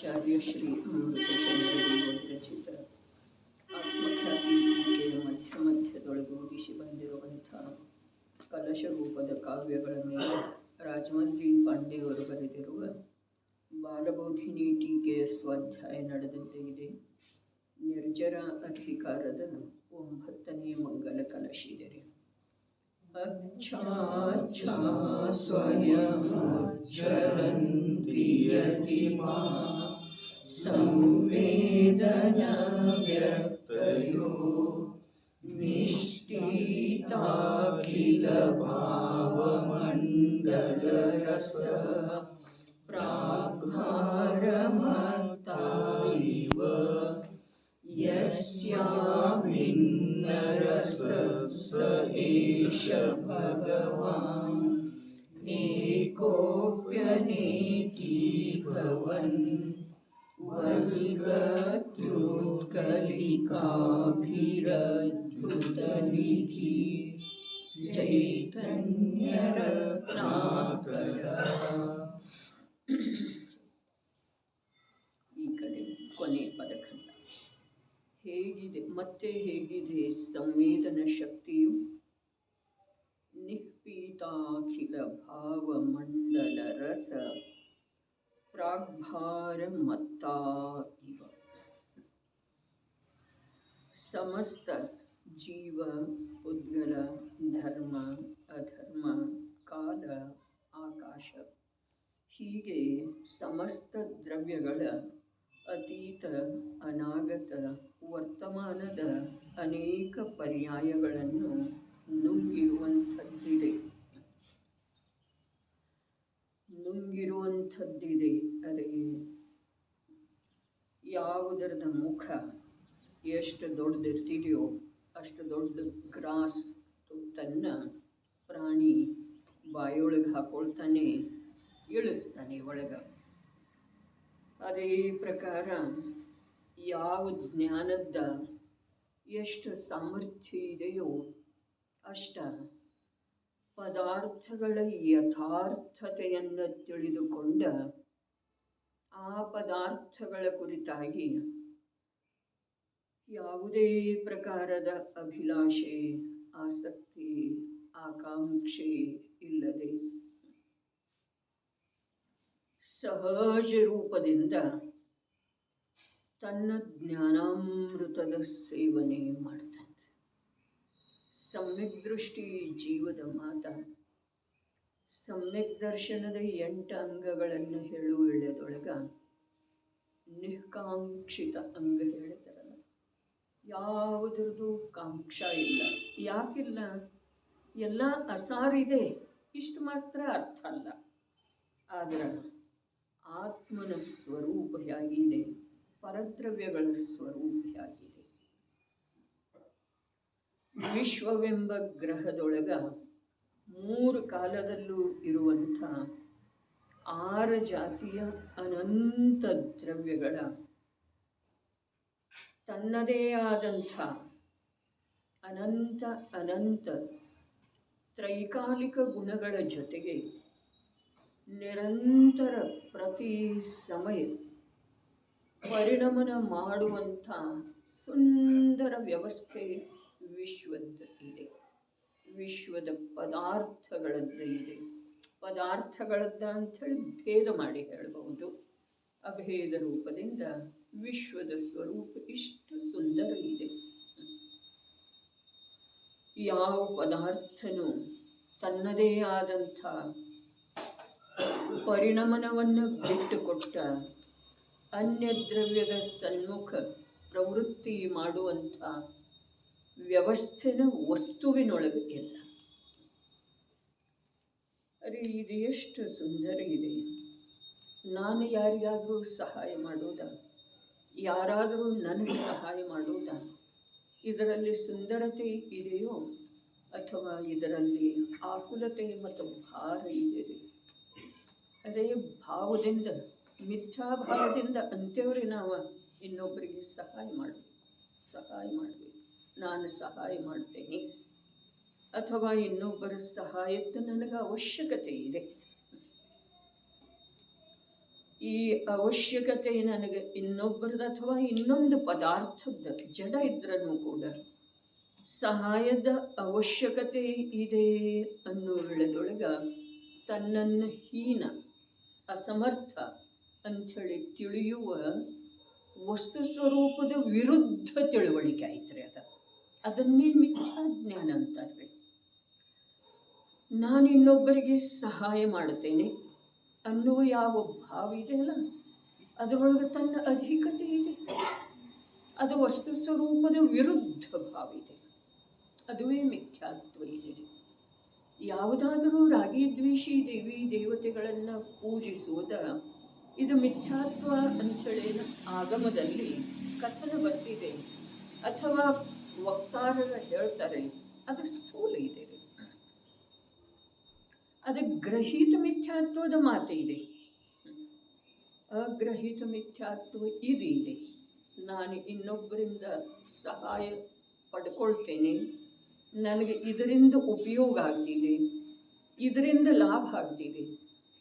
ಆಚಾರ್ಯ ಶ್ರೀ ಅಮೃತಚಂದ್ರದೇವರು ರಚಿತ ಆತ್ಮಖ್ಯಾತಿ ಟೀಕೆಯ ಮಧ್ಯದೊಳಗೂಡಿಸಿ ಬಂದಿರುವಂಥ ಕಲಶರೂಪದ ಕಾವ್ಯಗಳ ಮೇಲೆ ರಾಜಮಂತ್ರಿ ಪಾಂಡೆಯವರು ಬರೆದಿರುವ ಬಾಲಬೋಧಿನಿ ಟೀಕೆಯ ಸ್ವಾಧ್ಯಾಯ ನಡೆದಂತೆ ಇದೆ. ನಿರ್ಜರ ಅಧಿಕಾರದ 9ನೇ ಮಂಗಲ ಕಲಶಿದರೆ अच्छा स्वयमज्जरन्ति यतिमा संवेदना व्यक्तयो निष्ठिताखिल भावमण्डलरस प्राग्भारमत्ता इव यस्याभिन्नरस स एष भगवान् एकोऽप्यनेकी भवन् वल्गत्युत्कलिकाभिरद्भुतनिधि चैतन्यरत्नाकर. ಈ ಕಡೆ ಕೊನೆ ಪದಖಂಡ ಹೇಗಿದೆ ಮತ್ತೆ ಹೇಗಿದೆ ಸಂವೇದನ ಶಕ್ತಿಯು ನಿಷ್ಪೀತಾಖಿಲ ಭಾವಮಂಡಲ ರಸ ಪ್ರಾಗ್ಭಾರ ಮತ್ತಾ ಇವ. ಸಮಸ್ತ ಜೀವ ಉದ್ಗಲ ಧರ್ಮ ಅಧರ್ಮ ಕಾಲ ಆಕಾಶ ಹೀಗೆ ಸಮಸ್ತ ದ್ರವ್ಯಗಳ ಅತೀತ ಅನಾಗತ ವರ್ತಮಾನದ ಅನೇಕ ಪರ್ಯಾಯಗಳನ್ನು ನುಂಗಿರುವಂಥದ್ದಿದೆ. ಅದೇ ಯಾವುದರದ ಮುಖ ಎಷ್ಟು ದೊಡ್ಡದಿರ್ತಿದೆಯೋ ಅಷ್ಟು ದೊಡ್ಡ ಗ್ರಾಸ್ ತುತ್ತನ್ನು ಪ್ರಾಣಿ ಬಾಯೊಳಗೆ ಹಾಕೊಳ್ತಾನೆ, ಇಳಿಸ್ತಾನೆ ಒಳಗೆ. ಅದೇ ಪ್ರಕಾರ ಯಾವ ಜ್ಞಾನದ ಎಷ್ಟು ಸಾಮರ್ಥ್ಯ ಇದೆಯೋ ಅಷ್ಟ ಪದಾರ್ಥಗಳ ಯಥಾರ್ಥತೆಯನ್ನು ತಿಳಿದುಕೊಂಡ ಆ ಪದಾರ್ಥಗಳ ಕುರಿತಾಗಿ ಯಾವುದೇ ಪ್ರಕಾರದ ಅಭಿಲಾಷೆ, ಆಸಕ್ತಿ, ಆಕಾಂಕ್ಷೆ ಇಲ್ಲದೆ ಸಹಜ ರೂಪದಿಂದ ತನ್ನ ಜ್ಞಾನಾಮೃತದ ಸೇವನೆ ಮಾಡ್ತಂತೆ. ಸಮ್ಯಕ್ ದೃಷ್ಟಿ ಜೀವದ ಮಾತ. ಸಮ್ಯಕ್ ದರ್ಶನದ 8 ಅಂಗಗಳನ್ನು ಹೇಳುವುದೊಳಗ ನಿಷ್ಕಾಂಕ್ಷಿತ ಅಂಗ ಹೇಳ್ತಾರಲ್ಲ, ಯಾವುದ್ರದ್ದು ಕಾಂಕ್ಷ ಇಲ್ಲ. ಯಾಕಿಲ್ಲ? ಎಲ್ಲ ಅಸಾರಿದೆ, ಇಷ್ಟು ಮಾತ್ರ ಅರ್ಥ ಅಲ್ಲ. ಆದ್ರೆ ಆತ್ಮನ ಸ್ವರೂಪ ಹೇಗಿದೆ, ಪರದ್ರವ್ಯಗಳ ಸ್ವರೂಪ ಹೇಗಿದೆ. ವಿಶ್ವವೆಂಬ ಗ್ರಹದೊಳಗ 3 ಕಾಲದಲ್ಲೂ ಇರುವಂಥ 6 ಜಾತಿಯ ಅನಂತ ದ್ರವ್ಯಗಳ ತನ್ನದೇ ಆದಂಥ ಅನಂತ ಅನಂತ ತ್ರೈಕಾಲಿಕ ಗುಣಗಳ ಜೊತೆಗೆ ನಿರಂತರ ಪ್ರತಿ ಸಮಯ ಪರಿಣಮನ ಮಾಡುವಂಥ ಸುಂದರ ವ್ಯವಸ್ಥೆ ವಿಶ್ವದ ಇದೆ. ವಿಶ್ವದ ಪದಾರ್ಥಗಳದ್ದು ಇದೆ. ಪದಾರ್ಥಗಳದ್ದ ಅಂಥೇಳಿ ಭೇದ ಮಾಡಿ ಹೇಳಬಹುದು. ಅಭೇದ ರೂಪದಿಂದ ವಿಶ್ವದ ಸ್ವರೂಪ ಇಷ್ಟು ಸುಂದರ ಇದೆ. ಯಾವ ಪದಾರ್ಥನೂ ತನ್ನದೇ ಆದಂಥ ಪರಿಣಮನವನ್ನು ಬಿಟ್ಟುಕೊಟ್ಟ ಅನ್ಯ ದ್ರವ್ಯದ ಸನ್ಮುಖ ಪ್ರವೃತ್ತಿ ಮಾಡುವಂಥ ವ್ಯವಸ್ಥೆನ ವಸ್ತುವಿನೊಳಗೆ ಇಲ್ಲ. ಅರೆ ಇದು ಎಷ್ಟು ಸುಂದರ ಇದೆ. ನಾನು ಯಾರಿಗಾದರೂ ಸಹಾಯ ಮಾಡೋದಾ? ಯಾರಾದರೂ ನನಗೆ ಸಹಾಯ ಮಾಡೋದಾ? ಇದರಲ್ಲಿ ಸುಂದರತೆ ಇದೆಯೋ ಅಥವಾ ಇದರಲ್ಲಿ ಆಕುಲತೆ ಮತ್ತು ಭಾರ ಇದೆಯೋ? ಅದೇ ಭಾವದಿಂದ, ಮಿಥ್ಯಾಭಾವದಿಂದ ಅಂತ್ಯವರೇ ನಾವು ಇನ್ನೊಬ್ಬರಿಗೆ ಸಹಾಯ ಮಾಡಬೇಕು. ನಾನು ಸಹಾಯ ಮಾಡ್ತೇನೆ ಅಥವಾ ಇನ್ನೊಬ್ಬರ ಸಹಾಯಕ್ಕೆ ನನಗೆ ಅವಶ್ಯಕತೆ ಇದೆ. ಈ ಅವಶ್ಯಕತೆ ನನಗೆ ಇನ್ನೊಬ್ಬರದ್ದು ಅಥವಾ ಇನ್ನೊಂದು ಪದಾರ್ಥದ ಜಡ ಇದ್ರೂ ಕೂಡ ಸಹಾಯದ ಅವಶ್ಯಕತೆ ಇದೆ ಅನ್ನೋ ವೇಳೆದೊಳಗ ತನ್ನನ್ನು ಹೀನ ಅಸಮರ್ಥ ಅಂಥೇಳಿ ತಿಳಿಯುವ ವಸ್ತು ಸ್ವರೂಪದ ವಿರುದ್ಧ ತಿಳುವಳಿಕೆ ಆಯ್ತು ರೀ. ಅದನ್ನೇ ಮಿಥ್ಯಾಜ್ಞಾನ ಅಂತಾರೆ. ನಾನು ಇನ್ನೊಬ್ಬರಿಗೆ ಸಹಾಯ ಮಾಡುತ್ತೇನೆ ಅನ್ನುವ ಯಾವ ಭಾವ ಇದೆಯಲ್ಲ ಅದರೊಳಗೆ ತನ್ನ ಅಧಿಕತೆ ಇದೆ. ಅದು ವಸ್ತು ಸ್ವರೂಪದ ವಿರುದ್ಧ ಭಾವ ಇದೆ. ಅದುವೇ ಮಿಥ್ಯಾತ್ವ ಇದೆ. ಯಾವುದಾದರೂ ರಾಗಿ ದ್ವೇಷಿ ದೇವಿ ದೇವತೆಗಳನ್ನು ಪೂಜಿಸುವುದ ಇದು ಮಿಥ್ಯಾತ್ವ ಅಂಥೇಳಿ ಆಗಮದಲ್ಲಿ ಕಥನ ಬಂದಿದೆ ಅಥವಾ ವಕ್ತಾರರು ಹೇಳ್ತಾರೆ. ಅದು ಸ್ಥೂಲ ಇದೆ. ಅದು ಗ್ರಹೀತ ಮಿಥ್ಯಾತ್ವದ ಮಾತು ಇದೆ. ಅಗ್ರಹೀತ ಮಿಥ್ಯಾತ್ವ ಇದು ಇದೆ. ನಾನು ಇನ್ನೊಬ್ಬರಿಂದ ಸಹಾಯ ಪಡ್ಕೊಳ್ತೇನೆ, ನನಗೆ ಇದರಿಂದ ಉಪಯೋಗ ಆಗ್ತಿದೆ, ಇದರಿಂದ ಲಾಭ ಆಗ್ತಿದೆ.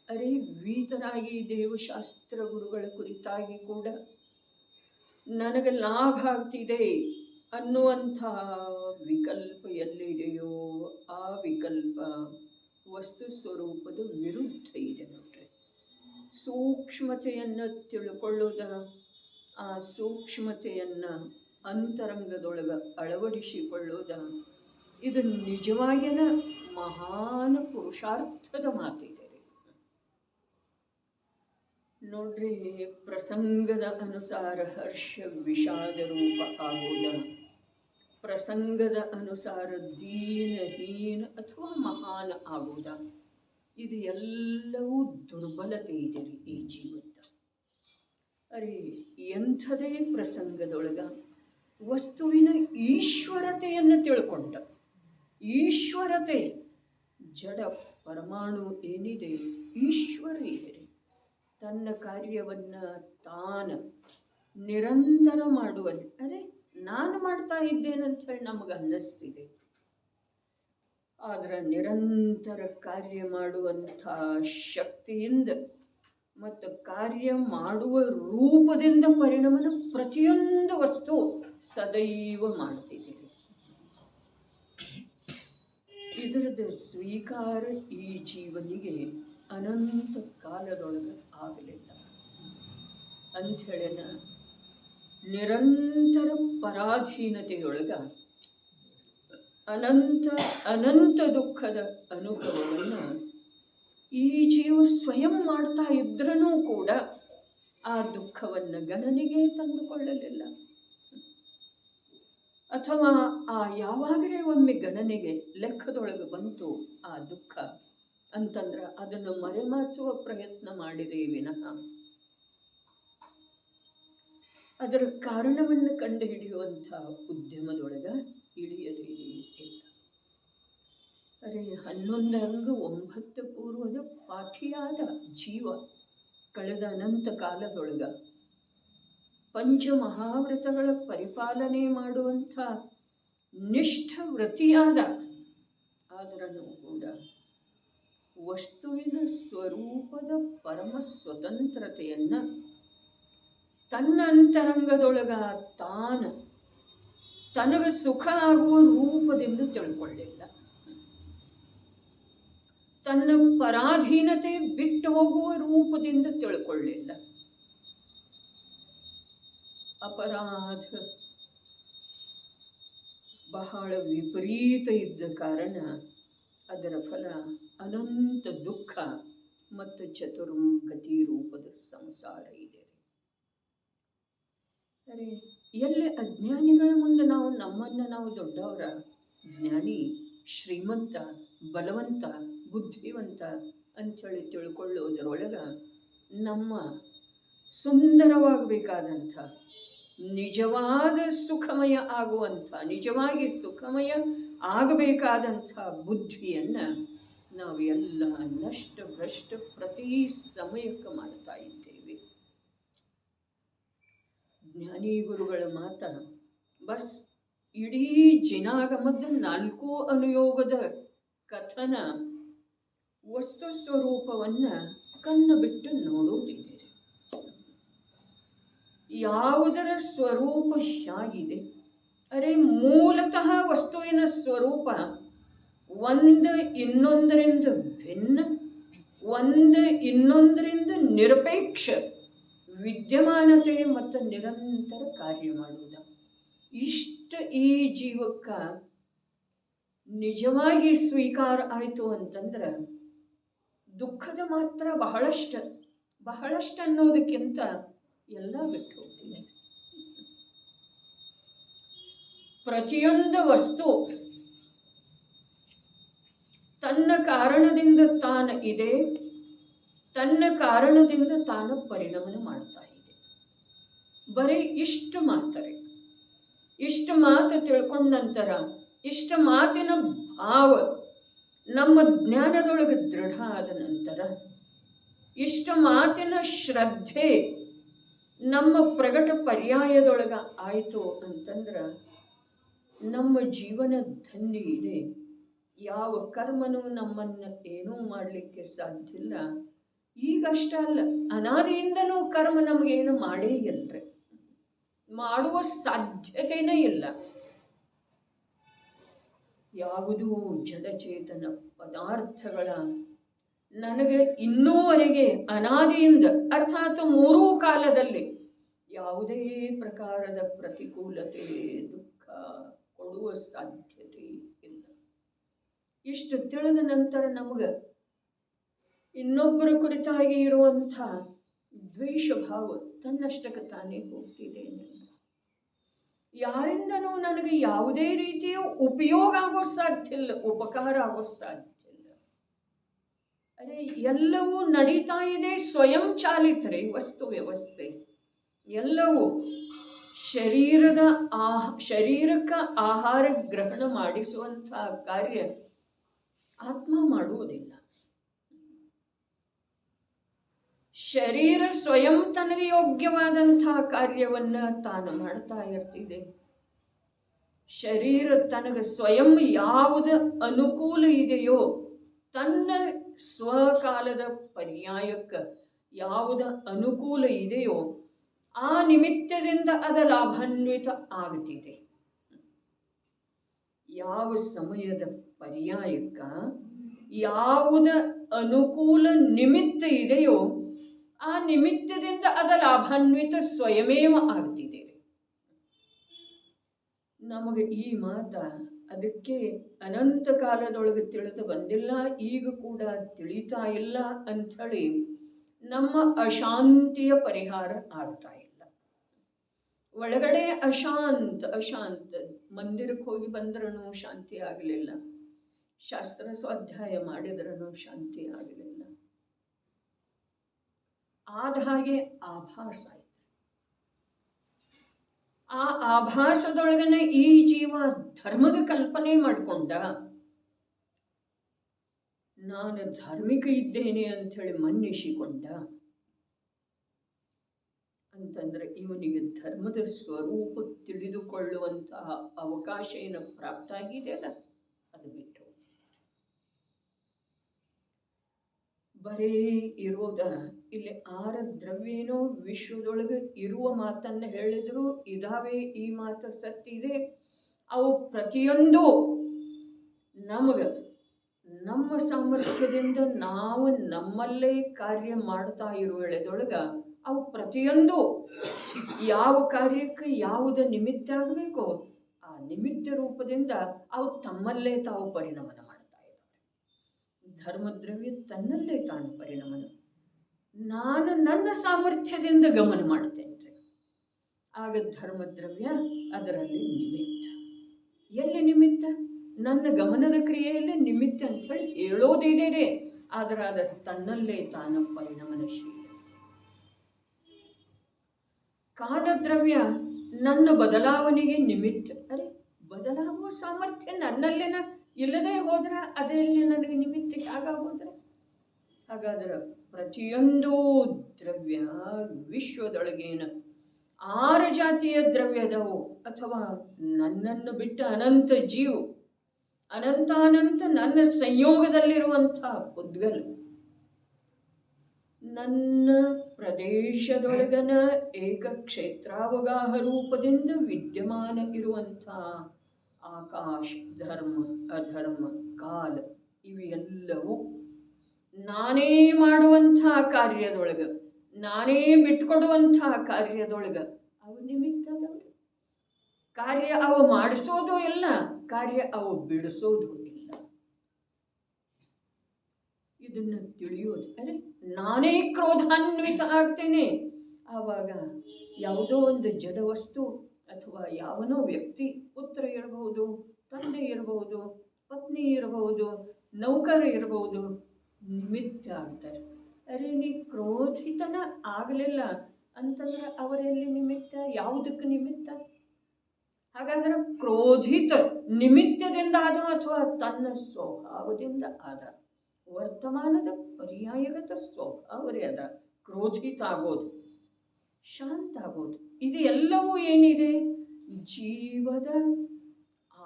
ಅರೆ ವೀತರಾಗಿ ದೇವಶಾಸ್ತ್ರ ಗುರುಗಳ ಕುರಿತಾಗಿ ಕೂಡ ನನಗೆ ಲಾಭ ಆಗ್ತಿದೆ ಅನ್ನುವಂಥ ವಿಕಲ್ಪ ಎಲ್ಲಿದೆಯೋ ಆ ವಿಕಲ್ಪ ವಸ್ತು ಸ್ವರೂಪದ ವಿರುದ್ಧ ಇದೆ ನೋಡ್ರಿ. ಸೂಕ್ಷ್ಮತೆಯನ್ನು ತಿಳ್ಕೊಳ್ಳೋದ, ಆ ಸೂಕ್ಷ್ಮತೆಯನ್ನು ಅಂತರಂಗದೊಳಗೆ ಅಳವಡಿಸಿಕೊಳ್ಳೋದ, ಇದು ನಿಜವಾಗಿನ ಮಹಾನ್ ಪುರುಷಾರ್ಥದ ಮಾತಿದೆ ನೋಡ್ರಿ. ಪ್ರಸಂಗದ ಅನುಸಾರ ಹರ್ಷ ವಿಷಾದ ರೂಪ ಆಗೋದ, ಪ್ರಸಂಗದ ಅನುಸಾರ ದೀನ ಹೀನ ಅಥವಾ ಮಹಾನ್ ಆಗೋದ, ಇದು ಎಲ್ಲವೂ ದುರ್ಬಲತೆ ಇದೆ ರೀ ಈ ಜೀವದ. ಅರೆ ಎಂಥದೇ ಪ್ರಸಂಗದೊಳಗ ವಸ್ತುವಿನ ಈಶ್ವರತೆಯನ್ನು ತಿಳ್ಕೊಂಡ, ಈಶ್ವರತೆ ಜಡ ಪರಮಾಣು ಏನಿದೆ ಈಶ್ವರ ಇದೆ. ತನ್ನ ಕಾರ್ಯವನ್ನು ತಾನು ನಿರಂತರ ಮಾಡುವಲ್ಲಿ, ಅರೆ ನಾನು ಮಾಡ್ತಾ ಇದ್ದೇನಂತ ಹೇಳಿ ನಮಗೆ ಅನ್ನಿಸ್ತಿದೆ. ಆದರೆ ನಿರಂತರ ಕಾರ್ಯ ಮಾಡುವಂಥ ಶಕ್ತಿಯಿಂದ ಮತ್ತು ಕಾರ್ಯ ಮಾಡುವ ರೂಪದಿಂದ ಪರಿಣಾಮನ ಪ್ರತಿಯೊಂದು ವಸ್ತು ಸದೈವ ಮಾಡ್ತಿದೆ. ಇದರದ ಸ್ವೀಕಾರ ಈ ಜೀವನಿಗೆ ಅನಂತ ಕಾಲದೊಳಗೆ ಆಗಲಿಲ್ಲ ಅಂಥೇಳಿನ ನಿರಂತರ ಪರಾಧೀನತೆಯೊಳಗ ಅನಂತ ದುಃಖದ ಅನುಭವವನ್ನು ಈ ಜೀವ ಸ್ವಯಂ ಮಾಡ್ತಾ ಇದ್ರೂ ಕೂಡ ಆ ದುಃಖವನ್ನು ಗಣನೆಗೆ ತಂದುಕೊಳ್ಳಲಿಲ್ಲ. ಅಥವಾ ಆ ಯಾವಾಗಲೇ ಒಮ್ಮೆ ಗಣನೆಗೆ ಲೆಕ್ಕದೊಳಗೆ ಬಂತು ಆ ದುಃಖ ಅಂತಂದ್ರೆ ಅದನ್ನು ಮರೆಮಾಚುವ ಪ್ರಯತ್ನ ಮಾಡಿದೆ ವಿನಃ ಅದರ ಕಾರಣವನ್ನು ಕಂಡುಹಿಡಿಯುವಂಥ ಉದ್ಯಮದೊಳಗೆ ಇಳಿಯದೇ ಇಲ್ಲ. ಅರೆ 11 ಅಂಗ 9 ಪೂರ್ವದ ಪಾಠಿಯಾದ ಜೀವ ಕಳೆದ ಅನಂತ ಕಾಲದೊಳಗ ಪಂಚಮಹಾವ್ರತಗಳ ಪರಿಪಾಲನೆ ಮಾಡುವಂಥ ನಿಷ್ಠ ವ್ರತಿಯಾದ, ಆದರೂ ಕೂಡ ವಸ್ತುವಿನ ಸ್ವರೂಪದ ಪರಮ ಸ್ವತಂತ್ರತೆಯನ್ನು ತನ್ನ ಅಂತರಂಗದೊಳಗ ತನಗೆ ಸುಖ ಆಗುವ ರೂಪದಿಂದ ತಿಳ್ಕೊಳ್ಳಿಲ್ಲ. ತನ್ನ ಪರಾಧೀನತೆ ಬಿಟ್ಟು ಹೋಗುವ ರೂಪದಿಂದ ತಿಳ್ಕೊಳ್ಳಿಲ್ಲ. ಅಪರಾಧ ಬಹಳ ವಿಪರೀತ ಇದ್ದ ಕಾರಣ ಅದರ ಫಲ ಅನಂತ ದುಃಖ ಮತ್ತು ಚತುರ್ಗತಿ ರೂಪದ ಸಂಸಾರ ಇದೆ. ಅರೆ ಎಲ್ಲಿ ಅಜ್ಞಾನಿಗಳ ಮುಂದೆ ನಮ್ಮನ್ನು ನಾವು ದೊಡ್ಡವರ, ಜ್ಞಾನಿ, ಶ್ರೀಮಂತ, ಬಲವಂತ, ಬುದ್ಧಿವಂತ ಅಂಥೇಳಿ ತಿಳ್ಕೊಳ್ಳೋದರೊಳಗ ನಮ್ಮ ಸುಂದರವಾಗಬೇಕಾದಂಥ ನಿಜವಾದ ಸುಖಮಯ ಆಗುವಂಥ, ನಿಜವಾಗಿ ಸುಖಮಯ ಆಗಬೇಕಾದಂಥ ಬುದ್ಧಿಯನ್ನು ನಾವು ಎಲ್ಲ ನಷ್ಟ ಭ್ರಷ್ಟ ಪ್ರತಿ ಸಮಯಕ್ಕೆ ಮಾಡ್ತಾ ಇದ್ದೇವೆ. ಜ್ಞಾನಿ ಗುರುಗಳ ಮಾತ ಬಸ್ ಇಡೀ ಜಿನಾಗಮದ 4 ಅನುಯೋಗದ ಕಥನ ವಸ್ತು ಸ್ವರೂಪವನ್ನು ಕಣ್ಣು ಬಿಟ್ಟು ನೋಡುವುದಿದೆ. ಯಾವುದರ ಸ್ವರೂಪ ಹೇಗಿದೆ? ಅರೆ ಮೂಲತಃ ವಸ್ತುವಿನ ಸ್ವರೂಪ ಒಂದು ಇನ್ನೊಂದರಿಂದ ಭಿನ್ನ, ಒಂದು ಇನ್ನೊಂದರಿಂದ ನಿರಪೇಕ್ಷ ವಿದ್ಯಮಾನತೆ ಮತ್ತು ನಿರಂತರ ಕಾರ್ಯ ಮಾಡುವುದು. ಇಷ್ಟು ಈ ಜೀವಕ್ಕೆ ನಿಜವಾಗಿ ಸ್ವೀಕಾರ ಆಯಿತು ಅಂತಂದ್ರೆ ದುಃಖದ ಮಾತ್ರ ಬಹಳಷ್ಟು ಅನ್ನೋದಕ್ಕಿಂತ ಎಲ್ಲ ಬಿಟ್ಟು ಹೋಗ್ತೀನಿ. ಪ್ರತಿಯೊಂದು ವಸ್ತು ತನ್ನ ಕಾರಣದಿಂದ ತಾನು ಇದೆ, ತನ್ನ ಕಾರಣದಿಂದ ತಾನು ಪರಿಣಾಮ ಮಾಡ್ತಾ ಇದೆ. ಬರೀ ಇಷ್ಟು ಮಾತರೆ, ಇಷ್ಟು ಮಾತು ತಿಳ್ಕೊಂಡ ನಂತರ, ಇಷ್ಟು ಮಾತಿನ ಭಾವ ನಮ್ಮ ಜ್ಞಾನದೊಳಗೆ ದೃಢ ಆದ ನಂತರ, ಇಷ್ಟು ಮಾತಿನ ಶ್ರದ್ಧೆ ನಮ್ಮ ಪ್ರಗಟ ಪರ್ಯಾಯದೊಳಗೆ ಆಯಿತು ಅಂತಂದ್ರೆ ನಮ್ಮ ಜೀವನ ಧನ್ಯ ಇದೆ. ಯಾವ ಕರ್ಮನೂ ನಮ್ಮನ್ನು ಏನೂ ಮಾಡಲಿಕ್ಕೆ ಸಾಧ್ಯ ಇಲ್ಲ. ಈಗಷ್ಟ ಅಲ್ಲ, ಅನಾದಿಯಿಂದನೂ ಕರ್ಮ ನಮಗೇನು ಮಾಡೇ ಇಲ್ಲರಿ, ಮಾಡುವ ಸಾಧ್ಯತೆಯೇ ಇಲ್ಲ. ಯಾವುದೂ ಜಡಚೇತನ ಪದಾರ್ಥಗಳ ನನಗೆ ಇನ್ನೂವರೆಗೆ ಅನಾದಿಯಿಂದ ಅರ್ಥಾತ್ ಮೂರೂ ಕಾಲದಲ್ಲಿ ಯಾವುದೇ ಪ್ರಕಾರದ ಪ್ರತಿಕೂಲತೆ ದುಃಖ ಕೊಡುವ ಸಾಧ್ಯತೆ ಇಲ್ಲ. ಇಷ್ಟು ತಿಳಿದ ನಂತರ ನಮಗೆ ಇನ್ನೊಬ್ಬರ ಕುರಿತಾಗಿ ಇರುವಂಥ ದ್ವೇಷ ಭಾವ ತನ್ನಷ್ಟಕ್ಕೆ ತಾನೇ ಹೋಗ್ತಿದ್ದೇನೆ. ಯಾರಿಂದನೂ ನನಗೆ ಯಾವುದೇ ರೀತಿಯ ಉಪಯೋಗ ಆಗೋ ಸಾಧ್ಯ ಇಲ್ಲ, ಉಪಕಾರ ಆಗೋ ಸಾಧ್ಯ ಇಲ್ಲ. ಅರೆ ಎಲ್ಲವೂ ನಡೀತಾ ಇದೆ ಸ್ವಯಂ ಚಾಲಿತರೆ ವಸ್ತು ವ್ಯವಸ್ಥೆ. ಎಲ್ಲವೂ ಶರೀರಕ್ಕೆ ಆಹಾರ ಗ್ರಹಣ ಮಾಡಿಸುವಂಥ ಕಾರ್ಯ ಆತ್ಮ ಮಾಡುವುದಿಲ್ಲ. ಶರೀರ ಸ್ವಯಂ ತನಗೆ ಯೋಗ್ಯವಾದಂಥ ಕಾರ್ಯವನ್ನು ತಾನು ಮಾಡ್ತಾ ಇರ್ತಿದೆ. ಶರೀರ ತನಗೆ ಸ್ವಯಂ ಯಾವುದು ಅನುಕೂಲ ಇದೆಯೋ, ತನ್ನ ಸ್ವಕಾಲದ ಪರ್ಯಾಯಕ್ಕೆ ಯಾವುದು ಅನುಕೂಲ ಇದೆಯೋ ಆ ನಿಮಿತ್ತದಿಂದ ಅದ ಲಾಭಾನ್ವಿತ ಆಗುತ್ತಿದೆ. ಯಾವ ಸಮಯದ ಪರ್ಯಾಯಕ್ಕೆ ಯಾವುದ ಅನುಕೂಲ ನಿಮಿತ್ತ ಇದೆಯೋ ಆ ನಿಮಿತ್ತದಿಂದ ಅದ ಲಾಭಾನ್ವಿತ ಸ್ವಯಮೇವ ಆಗ್ತಿದೆ. ನಮಗೆ ಈ ಮಾತ ಅದಕ್ಕೆ ಅನಂತ ಕಾಲದೊಳಗೆ ತಿಳಿದು ಬಂದಿಲ್ಲ, ಈಗ ಕೂಡ ತಿಳಿತಾ ಇಲ್ಲ ಅಂಥೇಳಿ ನಮ್ಮ ಅಶಾಂತಿಯ ಪರಿಹಾರ ಆಗ್ತಾ ಇಲ್ಲ. ಒಳಗಡೆ ಅಶಾಂತ ಮಂದಿರಕ್ಕೆ ಹೋಗಿ ಬಂದ್ರೂ ಶಾಂತಿ ಆಗಲಿಲ್ಲ, ಶಾಸ್ತ್ರ ಸ್ವಾಧ್ಯಾಯ ಮಾಡಿದ್ರೂ ಶಾಂತಿ ಆಗಲಿಲ್ಲ. ಆದ ಹಾಗೆ ಆಭಾಸ ಆಯ್ತು. ಆ ಆಭಾಸದೊಳಗನೆ ಈ ಜೀವ ಧರ್ಮದ ಕಲ್ಪನೆ ಮಾಡಿಕೊಂಡ, ನಾನು ಧಾರ್ಮಿಕ ಇದ್ದೇನೆ ಅಂಥೇಳಿ ಮನ್ನಿಸಿಕೊಂಡ ಅಂತಂದ್ರೆ ಇವನಿಗೆ ಧರ್ಮದ ಸ್ವರೂಪ ತಿಳಿದುಕೊಳ್ಳುವಂತಹ ಅವಕಾಶ ಏನು ಪ್ರಾಪ್ತ ಆಗಿದೆ ಅಲ್ಲ, ಅದು ಬಿಟ್ಟು ಬರೀ ಇರೋದ ಇಲ್ಲಿ 6 ದ್ರವ್ಯೇನೋ ವಿಶ್ವದೊಳಗೆ ಇರುವ ಮಾತನ್ನು ಹೇಳಿದ್ರು ಇದಾವೆ. ಈ ಮಾತು ಸತ್ಯ ಇದೆ. ಅವು ಪ್ರತಿಯೊಂದು ನಮಗೆ ನಮ್ಮ ಸಾಮರ್ಥ್ಯದಿಂದ ನಾವು ನಮ್ಮಲ್ಲೇ ಕಾರ್ಯ ಮಾಡ್ತಾ ಇರುವ ವೇಳೆದೊಳಗೆ ಅವು ಪ್ರತಿಯೊಂದು ಯಾವ ಕಾರ್ಯಕ್ಕೆ ಯಾವುದು ನಿಮಿತ್ತ ಆಗಬೇಕೋ ಆ ನಿಮಿತ್ತ ರೂಪದಿಂದ ಅವು ತಮ್ಮಲ್ಲೇ ತಾವು ಪರಿಣಾಮನ ಮಾಡ್ತಾ ಇದ್ದಾವೆ. ಧರ್ಮದ್ರವ್ಯ ತನ್ನಲ್ಲೇ ತಾನು ಪರಿಣಾಮನ, ನಾನು ನನ್ನ ಸಾಮರ್ಥ್ಯದಿಂದ ಗಮನ ಮಾಡ್ತೇನೆ. ಆಗ ಧರ್ಮದ್ರವ್ಯ ಅದರಲ್ಲಿ ನಿಮಿತ್ತ. ಎಲ್ಲಿ ನಿಮಿತ್ತ? ನನ್ನ ಗಮನದ ಕ್ರಿಯೆಯಲ್ಲಿ ನಿಮಿತ್ತ ಅಂಥೇಳಿ ಹೇಳೋದಿದೆ, ಆದರೆ ಅದರ ತನ್ನಲ್ಲೇ ತಾನು ಪರಿಣಾಮನಶೀಲ. ಕಾಲದ್ರವ್ಯ ನನ್ನ ಬದಲಾವಣೆಗೆ ನಿಮಿತ್ತ. ಅರೆ ಬದಲಾಗುವ ಸಾಮರ್ಥ್ಯ ನನ್ನಲ್ಲೇನ ಇಲ್ಲದೆ ಹೋದ್ರೆ ಅದರಲ್ಲಿ ನನಗೆ ನಿಮಿತ್ತ ಹೇಗಾಗೋದ್ರೆ? ಹಾಗಾದ್ರೆ ಪ್ರತಿಯೊಂದು ದ್ರವ್ಯ ವಿಶ್ವದೊಳಗೇನ 6 ಜಾತಿಯ ದ್ರವ್ಯದವು, ಅಥವಾ ನನ್ನನ್ನು ಬಿಟ್ಟ ಅನಂತ ಜೀವ, ಅನಂತ ನನ್ನ ಸಂಯೋಗದಲ್ಲಿರುವಂಥ ಉದ್ಗಲ್, ನನ್ನ ಪ್ರದೇಶದೊಳಗನ ಏಕಕ್ಷೇತ್ರಾವಗಾಹ ರೂಪದಿಂದ ವಿದ್ಯಮಾನ ಇರುವಂಥ ಆಕಾಶ, ಧರ್ಮ, ಅಧರ್ಮ, ಕಾಲ ಇವೆಲ್ಲವೂ ನಾನೇ ಮಾಡುವಂಥ ಕಾರ್ಯದೊಳಗೆ, ನಾನೇ ಬಿಟ್ಕೊಡುವಂಥ ಕಾರ್ಯದೊಳಗೆ ಅವು ನಿಮಿತ್ತದವರು. ಕಾರ್ಯ ಅವು ಮಾಡಿಸೋದು ಇಲ್ಲ, ಕಾರ್ಯ ಅವು ಬಿಡಿಸೋದು ಇಲ್ಲ. ಇದನ್ನು ತಿಳಿಯೋದು. ಅರೆ ನಾನೇ ಕ್ರೋಧಾನ್ವಿತ ಆಗ್ತೇನೆ, ಆವಾಗ ಯಾವುದೋ ಒಂದು ಜಡ ವಸ್ತು ಅಥವಾ ಯಾವನೋ ವ್ಯಕ್ತಿ, ಪುತ್ರ ಇರಬಹುದು, ತಂದೆ ಇರಬಹುದು, ಪತ್ನಿ ಇರಬಹುದು, ನೌಕರ ಇರಬಹುದು, ನಿಮಿತ್ತ ಆಗ್ತಾರೆ. ಅರೆ ನೀ ಕ್ರೋಧಿತನ ಆಗಲಿಲ್ಲ ಅಂತಂದ್ರೆ ಅವರೆಲ್ಲಿ ನಿಮಿತ್ತ, ಯಾವುದಕ್ಕೆ ನಿಮಿತ್ತ? ಹಾಗಾದ್ರೆ ಕ್ರೋಧಿತ ನಿಮಿತ್ತದಿಂದ ಆದ ಅಥವಾ ತನ್ನ ಸ್ವಭಾವದಿಂದ ಆದ, ವರ್ತಮಾನದ ಪರ್ಯಾಯಗತ ಸ್ವಭಾವರೇ ಅದ ಕ್ರೋಧಿತ ಆಗೋದು, ಶಾಂತ ಆಗೋದು. ಇದು ಎಲ್ಲವೂ ಏನಿದೆ? ಜೀವದ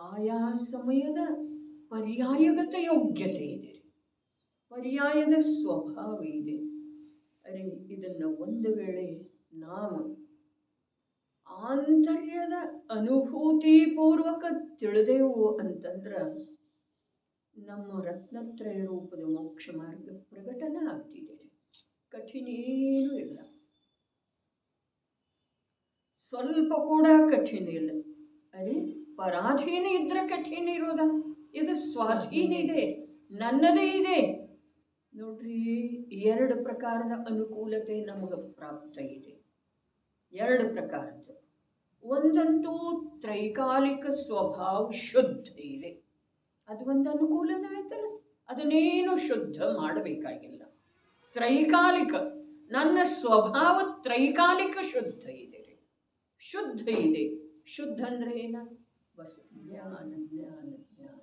ಆಯಾ ಸಮಯದ ಪರ್ಯಾಯಗತ ಯೋಗ್ಯತೆ ಇದೆ, ಪರ್ಯಾಯದ ಸ್ವಭಾವ ಇದೆ. ಅರೆ ಇದನ್ನು ಒಂದು ವೇಳೆ ನಾವು ಆಂತರ್ಯದ ಅನುಭೂತಿಪೂರ್ವಕ ತಿಳಿದೆವು ಅಂತಂದ್ರೆ ನಮ್ಮ ರತ್ನತ್ರಯ ರೂಪದ ಮೋಕ್ಷ ಮಾರ್ಗ ಪ್ರಕಟನ ಆಗ್ತಿದೆ. ಕಠಿಣ ಏನೂ ಇಲ್ಲ, ಸ್ವಲ್ಪ ಕೂಡ ಕಠಿಣ ಇಲ್ಲ. ಅರೆ ಪರಾಧೀನ ಇದ್ರೆ ಕಠಿಣ ಇರೋದ, ಇದು ಸ್ವಾಧೀನ ಇದೆ, ನನ್ನದೇ ಇದೆ. ನೋಡ್ರಿ, ಎರಡು ಪ್ರಕಾರದ ಅನುಕೂಲತೆ ನಮಗೆ ಪ್ರಾಪ್ತ ಇದೆ. ಎರಡು ಪ್ರಕಾರದ್ದು. ಒಂದಂತೂ ತ್ರೈಕಾಲಿಕ ಸ್ವಭಾವ ಶುದ್ಧ ಇದೆ, ಅದು ಒಂದು ಅನುಕೂಲನೇ ಆಯ್ತಲ್ಲ, ಅದನ್ನೇನು ಶುದ್ಧ ಮಾಡಬೇಕಾಗಿಲ್ಲ. ತ್ರೈಕಾಲಿಕ, ನನ್ನ ಸ್ವಭಾವ ತ್ರೈಕಾಲಿಕ ಶುದ್ಧ ಇದೆ, ಶುದ್ಧ ಇದೆ. ಶುದ್ಧ ಅಂದ್ರೆ ಏನ? ಬಸ್ ಜ್ಞಾನ ಜ್ಞಾನ ಜ್ಞಾನ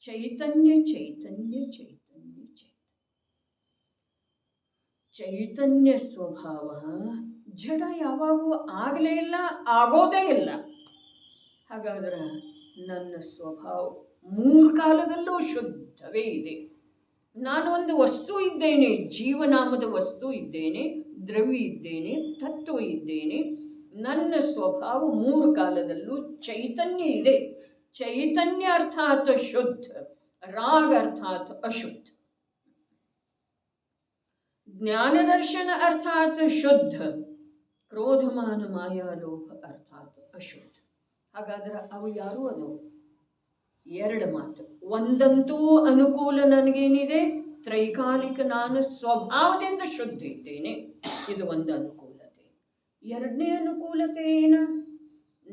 ಚೈತನ್ಯ ಚೈತನ್ಯ ಚೈತನ್ಯ ಚೈತನ್ಯ ಸ್ವಭಾವ ಜಡ ಯಾವಾಗೂ ಆಗಲೇ ಇಲ್ಲ, ಆಗೋದೇ ಇಲ್ಲ. ಹಾಗಾದ್ರೆ ನನ್ನ ಸ್ವಭಾವ ಮೂರು ಕಾಲದಲ್ಲೂ ಶುದ್ಧವೇ ಇದೆ. ನಾನು ಒಂದು ವಸ್ತು ಇದ್ದೇನೆ, ಜೀವನಾಮದ ವಸ್ತು ಇದ್ದೇನೆ, ದ್ರವ್ಯ ಇದ್ದೇನೆ, ತತ್ವ ಇದ್ದೇನೆ. ನನ್ನ ಸ್ವಭಾವ ಮೂರು ಕಾಲದಲ್ಲೂ ಚೈತನ್ಯ ಇದೆ. ಚೈತನ್ಯ ಅರ್ಥಾತ್ ಶುದ್ಧ, ರಾಗ ಅರ್ಥಾತ್ ಅಶುದ್ಧ, ಜ್ಞಾನದರ್ಶನ ಅರ್ಥಾತ್ ಶುದ್ಧ, ಕ್ರೋಧಮಾನ ಮಾಯಾಲೋಭ ಅರ್ಥಾತ್ ಅಶುದ್ಧ. ಹಾಗಾದ್ರೆ ಅವು ಯಾರು? ಅದು ಎರಡು ಮಾತು. ಒಂದಂತೂ ಅನುಕೂಲ ನನಗೇನಿದೆ? ತ್ರೈಕಾಲಿಕ, ನಾನು ಸ್ವಭಾವದಿಂದ ಶುದ್ಧ ಇದ್ದೇನೆ, ಇದು ಒಂದು ಅನುಕೂಲತೆ. ಎರಡನೇ ಅನುಕೂಲತೆ ಏನು?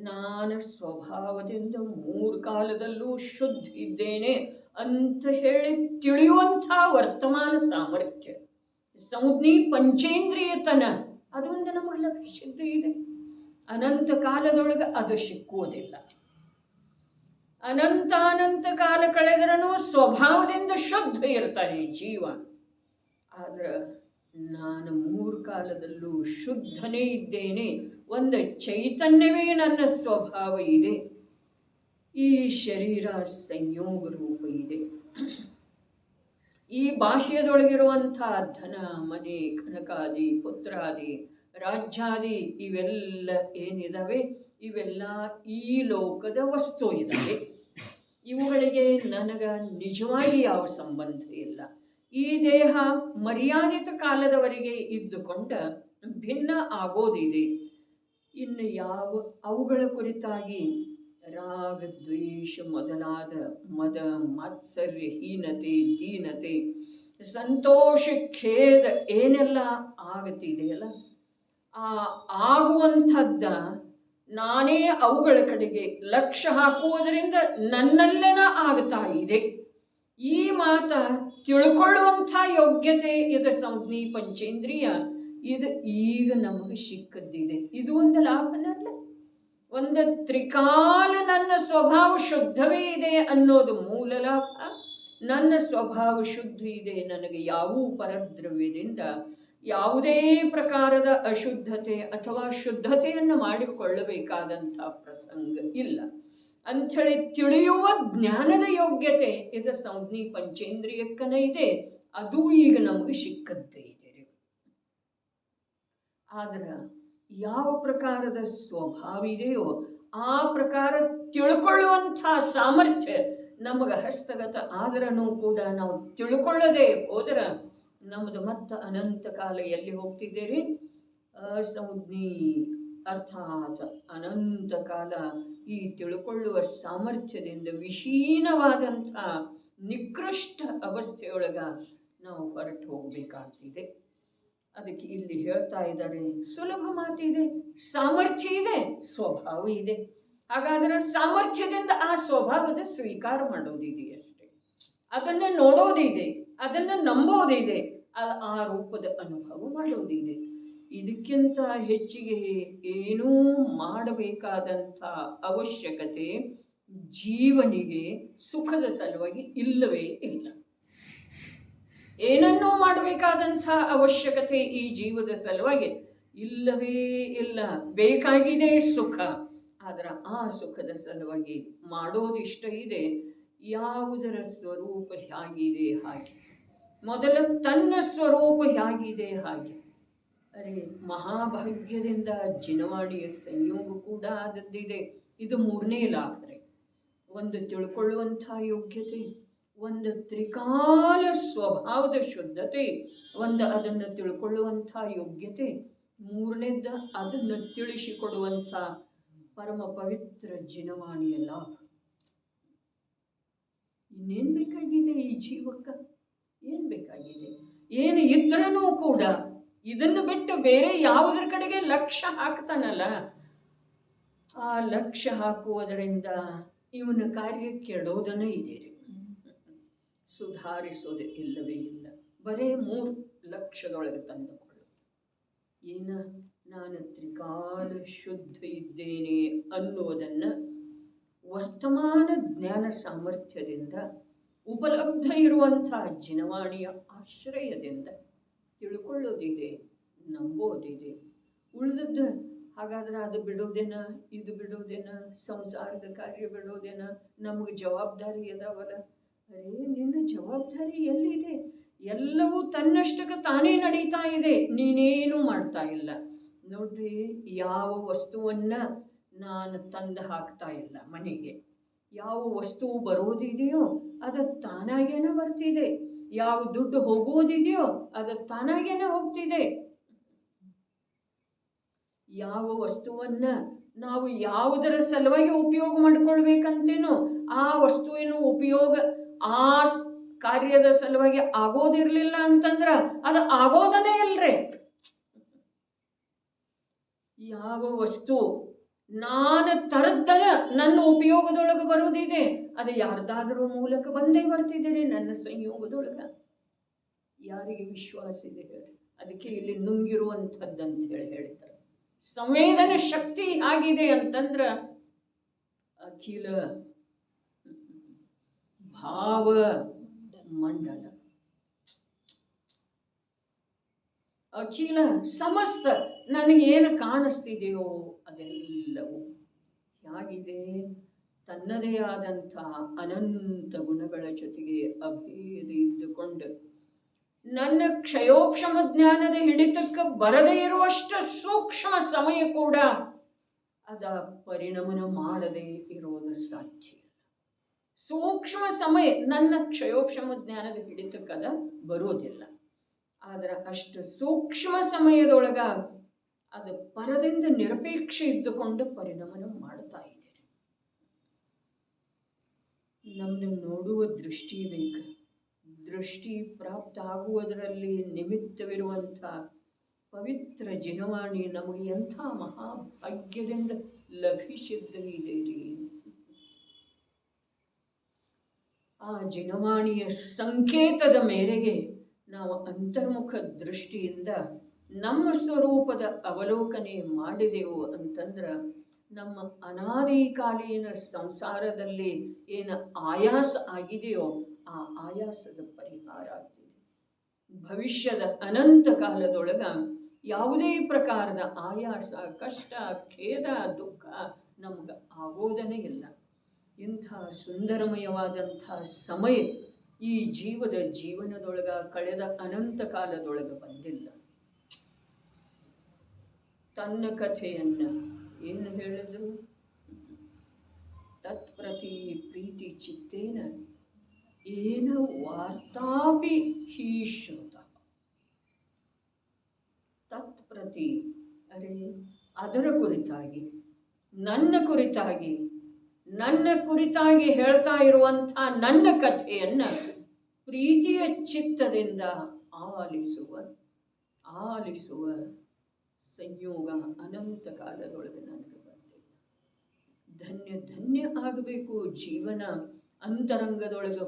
ನಾನು ಸ್ವಭಾವದಿಂದ ಮೂರು ಕಾಲದಲ್ಲೂ ಶುದ್ಧ ಇದ್ದೇನೆ ಅಂತ ಹೇಳಿ ತಿಳಿಯುವಂಥ ವರ್ತಮಾನ ಸಾಮರ್ಥ್ಯ, ಸಂಜ್ಞಿ ಪಂಚೇಂದ್ರಿಯತನ, ಅದೊಂದು ನಮಗೆ ಲಕ್ಷಿತ ಇದೆ. ಅನಂತ ಕಾಲದೊಳಗೆ ಅದು ಸಿಕ್ಕುವುದಿಲ್ಲ. ಅನಂತ ಕಾಲ ಕಳೆದ್ರೂ ಸ್ವಭಾವದಿಂದ ಶುದ್ಧ ಇರ್ತಾನೆ ಜೀವ. ಆದ್ರೆ ನಾನು ಮೂರು ಕಾಲದಲ್ಲೂ ಶುದ್ಧನೇ ಇದ್ದೇನೆ, ಒಂದು ಚೈತನ್ಯವೇ ನನ್ನ ಸ್ವಭಾವ ಇದೆ. ಈ ಶರೀರ ಸಂಯೋಗ ರೂಪ ಇದೆ. ಈ ಭಾಷೆಯದೊಳಗಿರುವಂಥ ಧನ, ಮನೆ, ಕನಕಾದಿ, ಪುತ್ರಾದಿ, ರಾಜ್ಯಾದಿ ಇವೆಲ್ಲ ಏನಿದಾವೆ, ಇವೆಲ್ಲ ಈ ಲೋಕದ ವಸ್ತು ಇದ್ದಾವೆ. ಇವುಗಳಿಗೆ ನನಗೆ ನಿಜವಾಗಿ ಯಾವ ಸಂಬಂಧ ಇಲ್ಲ. ಈ ದೇಹ ಮರ್ಯಾದಿತ ಕಾಲದವರೆಗೆ ಇದ್ದುಕೊಂಡ ಭಿನ್ನ ಆಗೋದಿದೆ. ಇನ್ನು ಯಾವ ಅವುಗಳ ಕುರಿತಾಗಿ ರಾಗ, ದ್ವೇಷ ಮೊದಲಾದ ಮದ, ಮಾತ್ಸರ್ಯ, ಹೀನತೆ, ದೀನತೆ, ಸಂತೋಷ, ಖೇದ ಏನೆಲ್ಲ ಆಗತ್ತಿದೆಯಲ್ಲ, ಆ ಆಗುವಂಥದ್ದ ನಾನೇ ಅವುಗಳ ಕಡೆಗೆ ಲಕ್ಷ್ಯ ಹಾಕುವುದರಿಂದ ನನ್ನಲ್ಲೇನ ಆಗ್ತಾ ಇದೆ. ಈ ಮಾತ ತಿಳ್ಕೊಳ್ಳುವಂಥ ಯೋಗ್ಯತೆ ಇದು ಸಂಜ್ಞಿ ಪಂಚೇಂದ್ರಿಯ, ಇದು ಈಗ ನಮಗೆ ಸಿಕ್ಕದ್ದಿದೆ. ಇದು ಒಂದು ಲಾಭನಲ್ಲ, ಒಂದು ತ್ರಿಕಾಲ ನನ್ನ ಸ್ವಭಾವ ಶುದ್ಧವೇ ಇದೆ ಅನ್ನೋದು ಮೂಲ ಲಾಭ. ನನ್ನ ಸ್ವಭಾವ ಶುದ್ಧ ಇದೆ, ನನಗೆ ಯಾವ ಪರದ್ರವ್ಯದಿಂದ ಯಾವುದೇ ಪ್ರಕಾರದ ಅಶುದ್ಧತೆ ಅಥವಾ ಶುದ್ಧತೆಯನ್ನು ಮಾಡಿಕೊಳ್ಳಬೇಕಾದಂಥ ಪ್ರಸಂಗ ಇಲ್ಲ ಅಂಥೇಳಿ ತಿಳಿಯುವ ಜ್ಞಾನದ ಯೋಗ್ಯತೆ ಇದು ಸಂಜ್ಞಿ ಪಂಚೇಂದ್ರಿಯಕ್ಕನೇ ಇದೆ. ಅದು ಈಗ ನಮಗೆ ಸಿಕ್ಕಂತೆ ಇದೆ ರೀ. ಆದ್ರೆ ಯಾವ ಪ್ರಕಾರದ ಸ್ವಭಾವ ಇದೆಯೋ ಆ ಪ್ರಕಾರ ತಿಳ್ಕೊಳ್ಳುವಂಥ ಸಾಮರ್ಥ್ಯ ನಮಗೆ ಹಸ್ತಗತ ಆದ್ರೂ ಕೂಡ ನಾವು ತಿಳ್ಕೊಳ್ಳದೆ ಹೋದ್ರೆ ನಮ್ಮದು ಮತ್ತೆ ಅನಂತ ಕಾಲ ಎಲ್ಲಿ ಹೋಗ್ತಿದ್ದೀರಿ? ಅಸಂಜ್ಞಿ ಅರ್ಥಾತ್ ಅನಂತ ಕಾಲ ಈ ತಿಳ್ಕೊಳ್ಳುವ ಸಾಮರ್ಥ್ಯದಿಂದ ವಿಶೀನವಾದಂಥ ನಿಕೃಷ್ಟ ಅವಸ್ಥೆಯೊಳಗ ನಾವು ಹೊರಟು ಹೋಗಬೇಕಾಗ್ತಿದೆ. ಅದಕ್ಕೆ ಇಲ್ಲಿ ಹೇಳ್ತಾ ಇದ್ದಾರೆ, ಸುಲಭ ಮಾತಿದೆ, ಸಾಮರ್ಥ್ಯ ಇದೆ, ಸ್ವಭಾವ ಇದೆ. ಹಾಗಾದ್ರೆ ಸಾಮರ್ಥ್ಯದಿಂದ ಆ ಸ್ವಭಾವದ ಸ್ವೀಕಾರ ಮಾಡೋದಿದೆ ಅಷ್ಟೇ, ಅದನ್ನು ನೋಡೋದಿದೆ, ಅದನ್ನು ನಂಬೋದಿದೆ, ಆ ರೂಪದ ಅನುಭವ ಮಾಡೋದಿದೆ. ಇದಕ್ಕಿಂತ ಹೆಚ್ಚಿಗೆ ಏನೂ ಮಾಡಬೇಕಾದಂಥ ಅವಶ್ಯಕತೆ ಜೀವನಿಗೆ ಸುಖದ ಸಲುವಾಗಿ ಇಲ್ಲವೇ ಇಲ್ಲ. ಏನನ್ನೂ ಮಾಡಬೇಕಾದಂಥ ಅವಶ್ಯಕತೆ ಈ ಜೀವದ ಸಲುವಾಗಿ ಇಲ್ಲವೇ ಇಲ್ಲ. ಬೇಕಾಗಿದೆ ಸುಖ, ಆದರೆ ಆ ಸುಖದ ಸಲುವಾಗಿ ಮಾಡೋದಿಷ್ಟ ಇದೆ. ಯಾವುದರ ಸ್ವರೂಪ ಹೇಗಿದೆ ಹಾಗೆ, ಮೊದಲು ತನ್ನ ಸ್ವರೂಪ ಹೇಗಿದೆ ಹಾಗೆ. ಅರೆ ಮಹಾಭಾಗ್ಯದಿಂದ ಜಿನವಾಣಿಯ ಸಂಯೋಗ ಕೂಡ ಆದದ್ದಿದೆ. ಇದು ಮೂರನೇ ಲಾಭ ರೀ. ಒಂದು ತಿಳ್ಕೊಳ್ಳುವಂಥ ಯೋಗ್ಯತೆ, ಒಂದು ತ್ರಿಕಾಲ ಸ್ವಭಾವದ ಶುದ್ಧತೆ, ಒಂದು ಅದನ್ನು ತಿಳ್ಕೊಳ್ಳುವಂಥ ಯೋಗ್ಯತೆ, ಮೂರನೇದ ಅದನ್ನು ತಿಳಿಸಿಕೊಡುವಂಥ ಪರಮ ಪವಿತ್ರ ಜಿನವಾಣಿಯ ಲಾಭ. ಇನ್ನೇನು ಬೇಕಾಗಿದೆ ಈ ಜೀವಕ್ಕೆ? ಏನು ಬೇಕಾಗಿದೆ? ಏನು ಇದ್ರೂ ಕೂಡ ಇದನ್ನು ಬಿಟ್ಟು ಬೇರೆ ಯಾವುದರ ಕಡೆಗೆ ಲಕ್ಷ್ಯ ಹಾಕ್ತಾನಲ್ಲ, ಆ ಲಕ್ಷ್ಯ ಹಾಕುವುದರಿಂದ ಇವನ ಕಾರ್ಯ ಕೆಡೋದನೇ ಇದೆ ರೀ. ಸುಧಾರಿಸೋದು ಇಲ್ಲವೇ ಇಲ್ಲ. ಬರೇ 3 ಲಕ್ಷದೊಳಗೆ ತಂದುಕೊಳ್ಳೋದು. ಏನ? ನಾನು ತ್ರಿಕಾಲ ಶುದ್ಧ ಇದ್ದೇನೆ ಅನ್ನುವುದನ್ನು ವರ್ತಮಾನ ಜ್ಞಾನ ಸಾಮರ್ಥ್ಯದಿಂದ ಉಪಲಬ್ಧ ಇರುವಂಥ ಜಿನವಾಣಿಯ ಆಶ್ರಯದಿಂದ ತಿಳ್ಕೊಳ್ಳೋದಿದೆ, ನಂಬೋದಿದೆ. ಉಳಿದದ್ದು ಹಾಗಾದ್ರೆ ಅದು ಬಿಡೋದೇನ, ಇದು ಬಿಡೋದೇನ, ಸಂಸಾರದ ಕಾರ್ಯ ಬಿಡೋದೇನ, ನಮಗೆ ಜವಾಬ್ದಾರಿ ಅದಾವಲ್ಲ. ಅರೇ ನಿನ್ನ ಜವಾಬ್ದಾರಿ ಎಲ್ಲಿದೆ? ಎಲ್ಲವೂ ತನ್ನಷ್ಟಕ್ಕೆ ತಾನೇ ನಡೀತಾ ಇದೆ, ನೀನೇನು ಮಾಡ್ತಾ ಇಲ್ಲ. ನೋಡ್ರಿ, ಯಾವ ವಸ್ತುವನ್ನು ನಾನು ತಂದು ಹಾಕ್ತಾ ಇಲ್ಲ ಮನೆಗೆ. ಯಾವ ವಸ್ತು ಬರೋದಿದೆಯೋ ಅದು ತಾನಾಗೇನೆ ಬರ್ತಿದೆ. ಯಾವ ದುಡ್ಡು ಹೋಗುವುದಿದೆಯೋ ಅದು ತಾನಾಗೇನೆ ಹೋಗ್ತಿದೆ. ಯಾವ ವಸ್ತುವನ್ನ ನಾವು ಯಾವುದರ ಸಲುವಾಗಿ ಉಪಯೋಗ ಮಾಡಿಕೊಳ್ಬೇಕಂತೇನೋ ಆ ವಸ್ತುವಿನ ಉಪಯೋಗ ಆ ಕಾರ್ಯದ ಸಲುವಾಗಿ ಆಗೋದಿರ್ಲಿಲ್ಲ ಅಂತಂದ್ರ ಅದು ಆಗೋದನೇ ಇಲ್ರಿ. ಯಾವ ವಸ್ತು ನಾನು ತರದ್ದಲ್ಲ ನನ್ನ ಉಪಯೋಗದೊಳಗೆ ಬರುವುದಿದೆ, ಅದು ಯಾರ್ದಾದ್ರೂ ಮೂಲಕ ಬಂದೇ ಬರ್ತಿದ್ದೀರಿ ನನ್ನ ಸಂಯೋಗದೊಳಗ. ಯಾರಿಗೆ ವಿಶ್ವಾಸ ಇದೆ ಹೇಳಿ? ಅದಕ್ಕೆ ಇಲ್ಲಿ ನುಂಗಿರುವಂಥದ್ದಂತ ಹೇಳ್ತಾರೆ. ಸಂವೇದನ ಶಕ್ತಿ ಆಗಿದೆ ಅಂತಂದ್ರ ಅಖಿಲ ಭಾವ ಮಂಡಲ, ಅಖಿಲ ಸಮಸ್ತ ನನಗೇನು ಕಾಣಿಸ್ತಿದೆಯೋ ಅದೆಲ್ಲವೂ ಹೇಗಿದೆ? ತನ್ನದೇ ಆದಂಥ ಅನಂತ ಗುಣಗಳ ಜೊತೆಗೆ ಅಭೇದ ಇದ್ದುಕೊಂಡು ನನ್ನ ಕ್ಷಯೋಕ್ಷಮ ಜ್ಞಾನದ ಹಿಡಿತಕ್ಕೆ ಬರದೇ ಇರುವಷ್ಟು ಸೂಕ್ಷ್ಮ ಸಮಯ ಕೂಡ ಅದ ಪರಿಣಮನ ಮಾಡದೇ ಇರೋದು ಸಾಧ್ಯ. ಸೂಕ್ಷ್ಮ ಸಮಯ ನನ್ನ ಕ್ಷಯೋಕ್ಷಮ ಜ್ಞಾನದ ಹಿಡಿತಕ್ಕದ ಬರೋದಿಲ್ಲ. ಆದರೆ ಅಷ್ಟು ಸೂಕ್ಷ್ಮ ಸಮಯದೊಳಗ ಅದು ಪರದಿಂದ ನಿರಪೇಕ್ಷ ಇದ್ದುಕೊಂಡು ಪರಿಣಮನ ಮಾಡ್ತಾ ಇದೆ. ನಮ್ಮನ್ನು ನೋಡುವ ದೃಷ್ಟಿ ಬೇಕು. ದೃಷ್ಟಿ ಪ್ರಾಪ್ತ ಆಗುವುದರಲ್ಲಿ ನಿಮಿತ್ತವಿರುವಂಥ ಪವಿತ್ರ ಜಿನವಾಣಿ ನಮಗೆ ಎಂಥ ಮಹಾಭಾಗ್ಯದಿಂದ ಲಭಿಸಿದ್ದರೆ ರೀ. ಆ ಜಿನವಾಣಿಯ ಸಂಕೇತದ ಮೇರೆಗೆ ನಾವು ಅಂತರ್ಮುಖ ದೃಷ್ಟಿಯಿಂದ ನಮ್ಮ ಸ್ವರೂಪದ ಅವಲೋಕನೆ ಮಾಡಿದೆವು ಅಂತಂದ್ರೆ ನಮ್ಮ ಅನಾದಿಕಾಲೀನ ಸಂಸಾರದಲ್ಲಿ ಏನು ಆಯಾಸ ಆಗಿದೆಯೋ ಆ ಆಯಾಸದ ಪರಿಹಾರ ಆಗ್ತಿದೆ. ಭವಿಷ್ಯದ ಅನಂತ ಕಾಲದೊಳಗ ಯಾವುದೇ ಪ್ರಕಾರದ ಆಯಾಸ, ಕಷ್ಟ, ಖೇದ, ದುಃಖ ನಮ್ಗೆ ಆಗೋದನೇ ಇಲ್ಲ. ಇಂಥ ಸುಂದರಮಯವಾದಂಥ ಸಮಯ ಈ ಜೀವನದೊಳಗ ಕಳೆದ ಅನಂತ ಕಾಲದೊಳಗ ಬಂದಿಲ್ಲ. ತನ್ನ ಕಥೆಯನ್ನ ಏನು ಹೇಳಿದ್ರು, ತತ್ಪ್ರತಿ ಪ್ರೀತಿ ಚಿತ್ತೇನ ಏನ ವಾರ್ತಾಪಿ ಹೀ ಶ್ರುತ. ತತ್ಪ್ರತಿ ಅರೆ ಅದರ ಕುರಿತಾಗಿ, ನನ್ನ ಕುರಿತಾಗಿ ಹೇಳ್ತಾ ಇರುವಂಥ ನನ್ನ ಕಥೆಯನ್ನ ಪ್ರೀತಿಯ ಚಿತ್ತದಿಂದ ಆಲಿಸುವ ಸಂಯೋಗ ಅನಂತ ಕಾಲದೊಳಗೆ ನನಗೆ ಬಂದಿಲ್ಲ. ಧನ್ಯ ಆಗಬೇಕು ಜೀವನ. ಅಂತರಂಗದೊಳಗೆ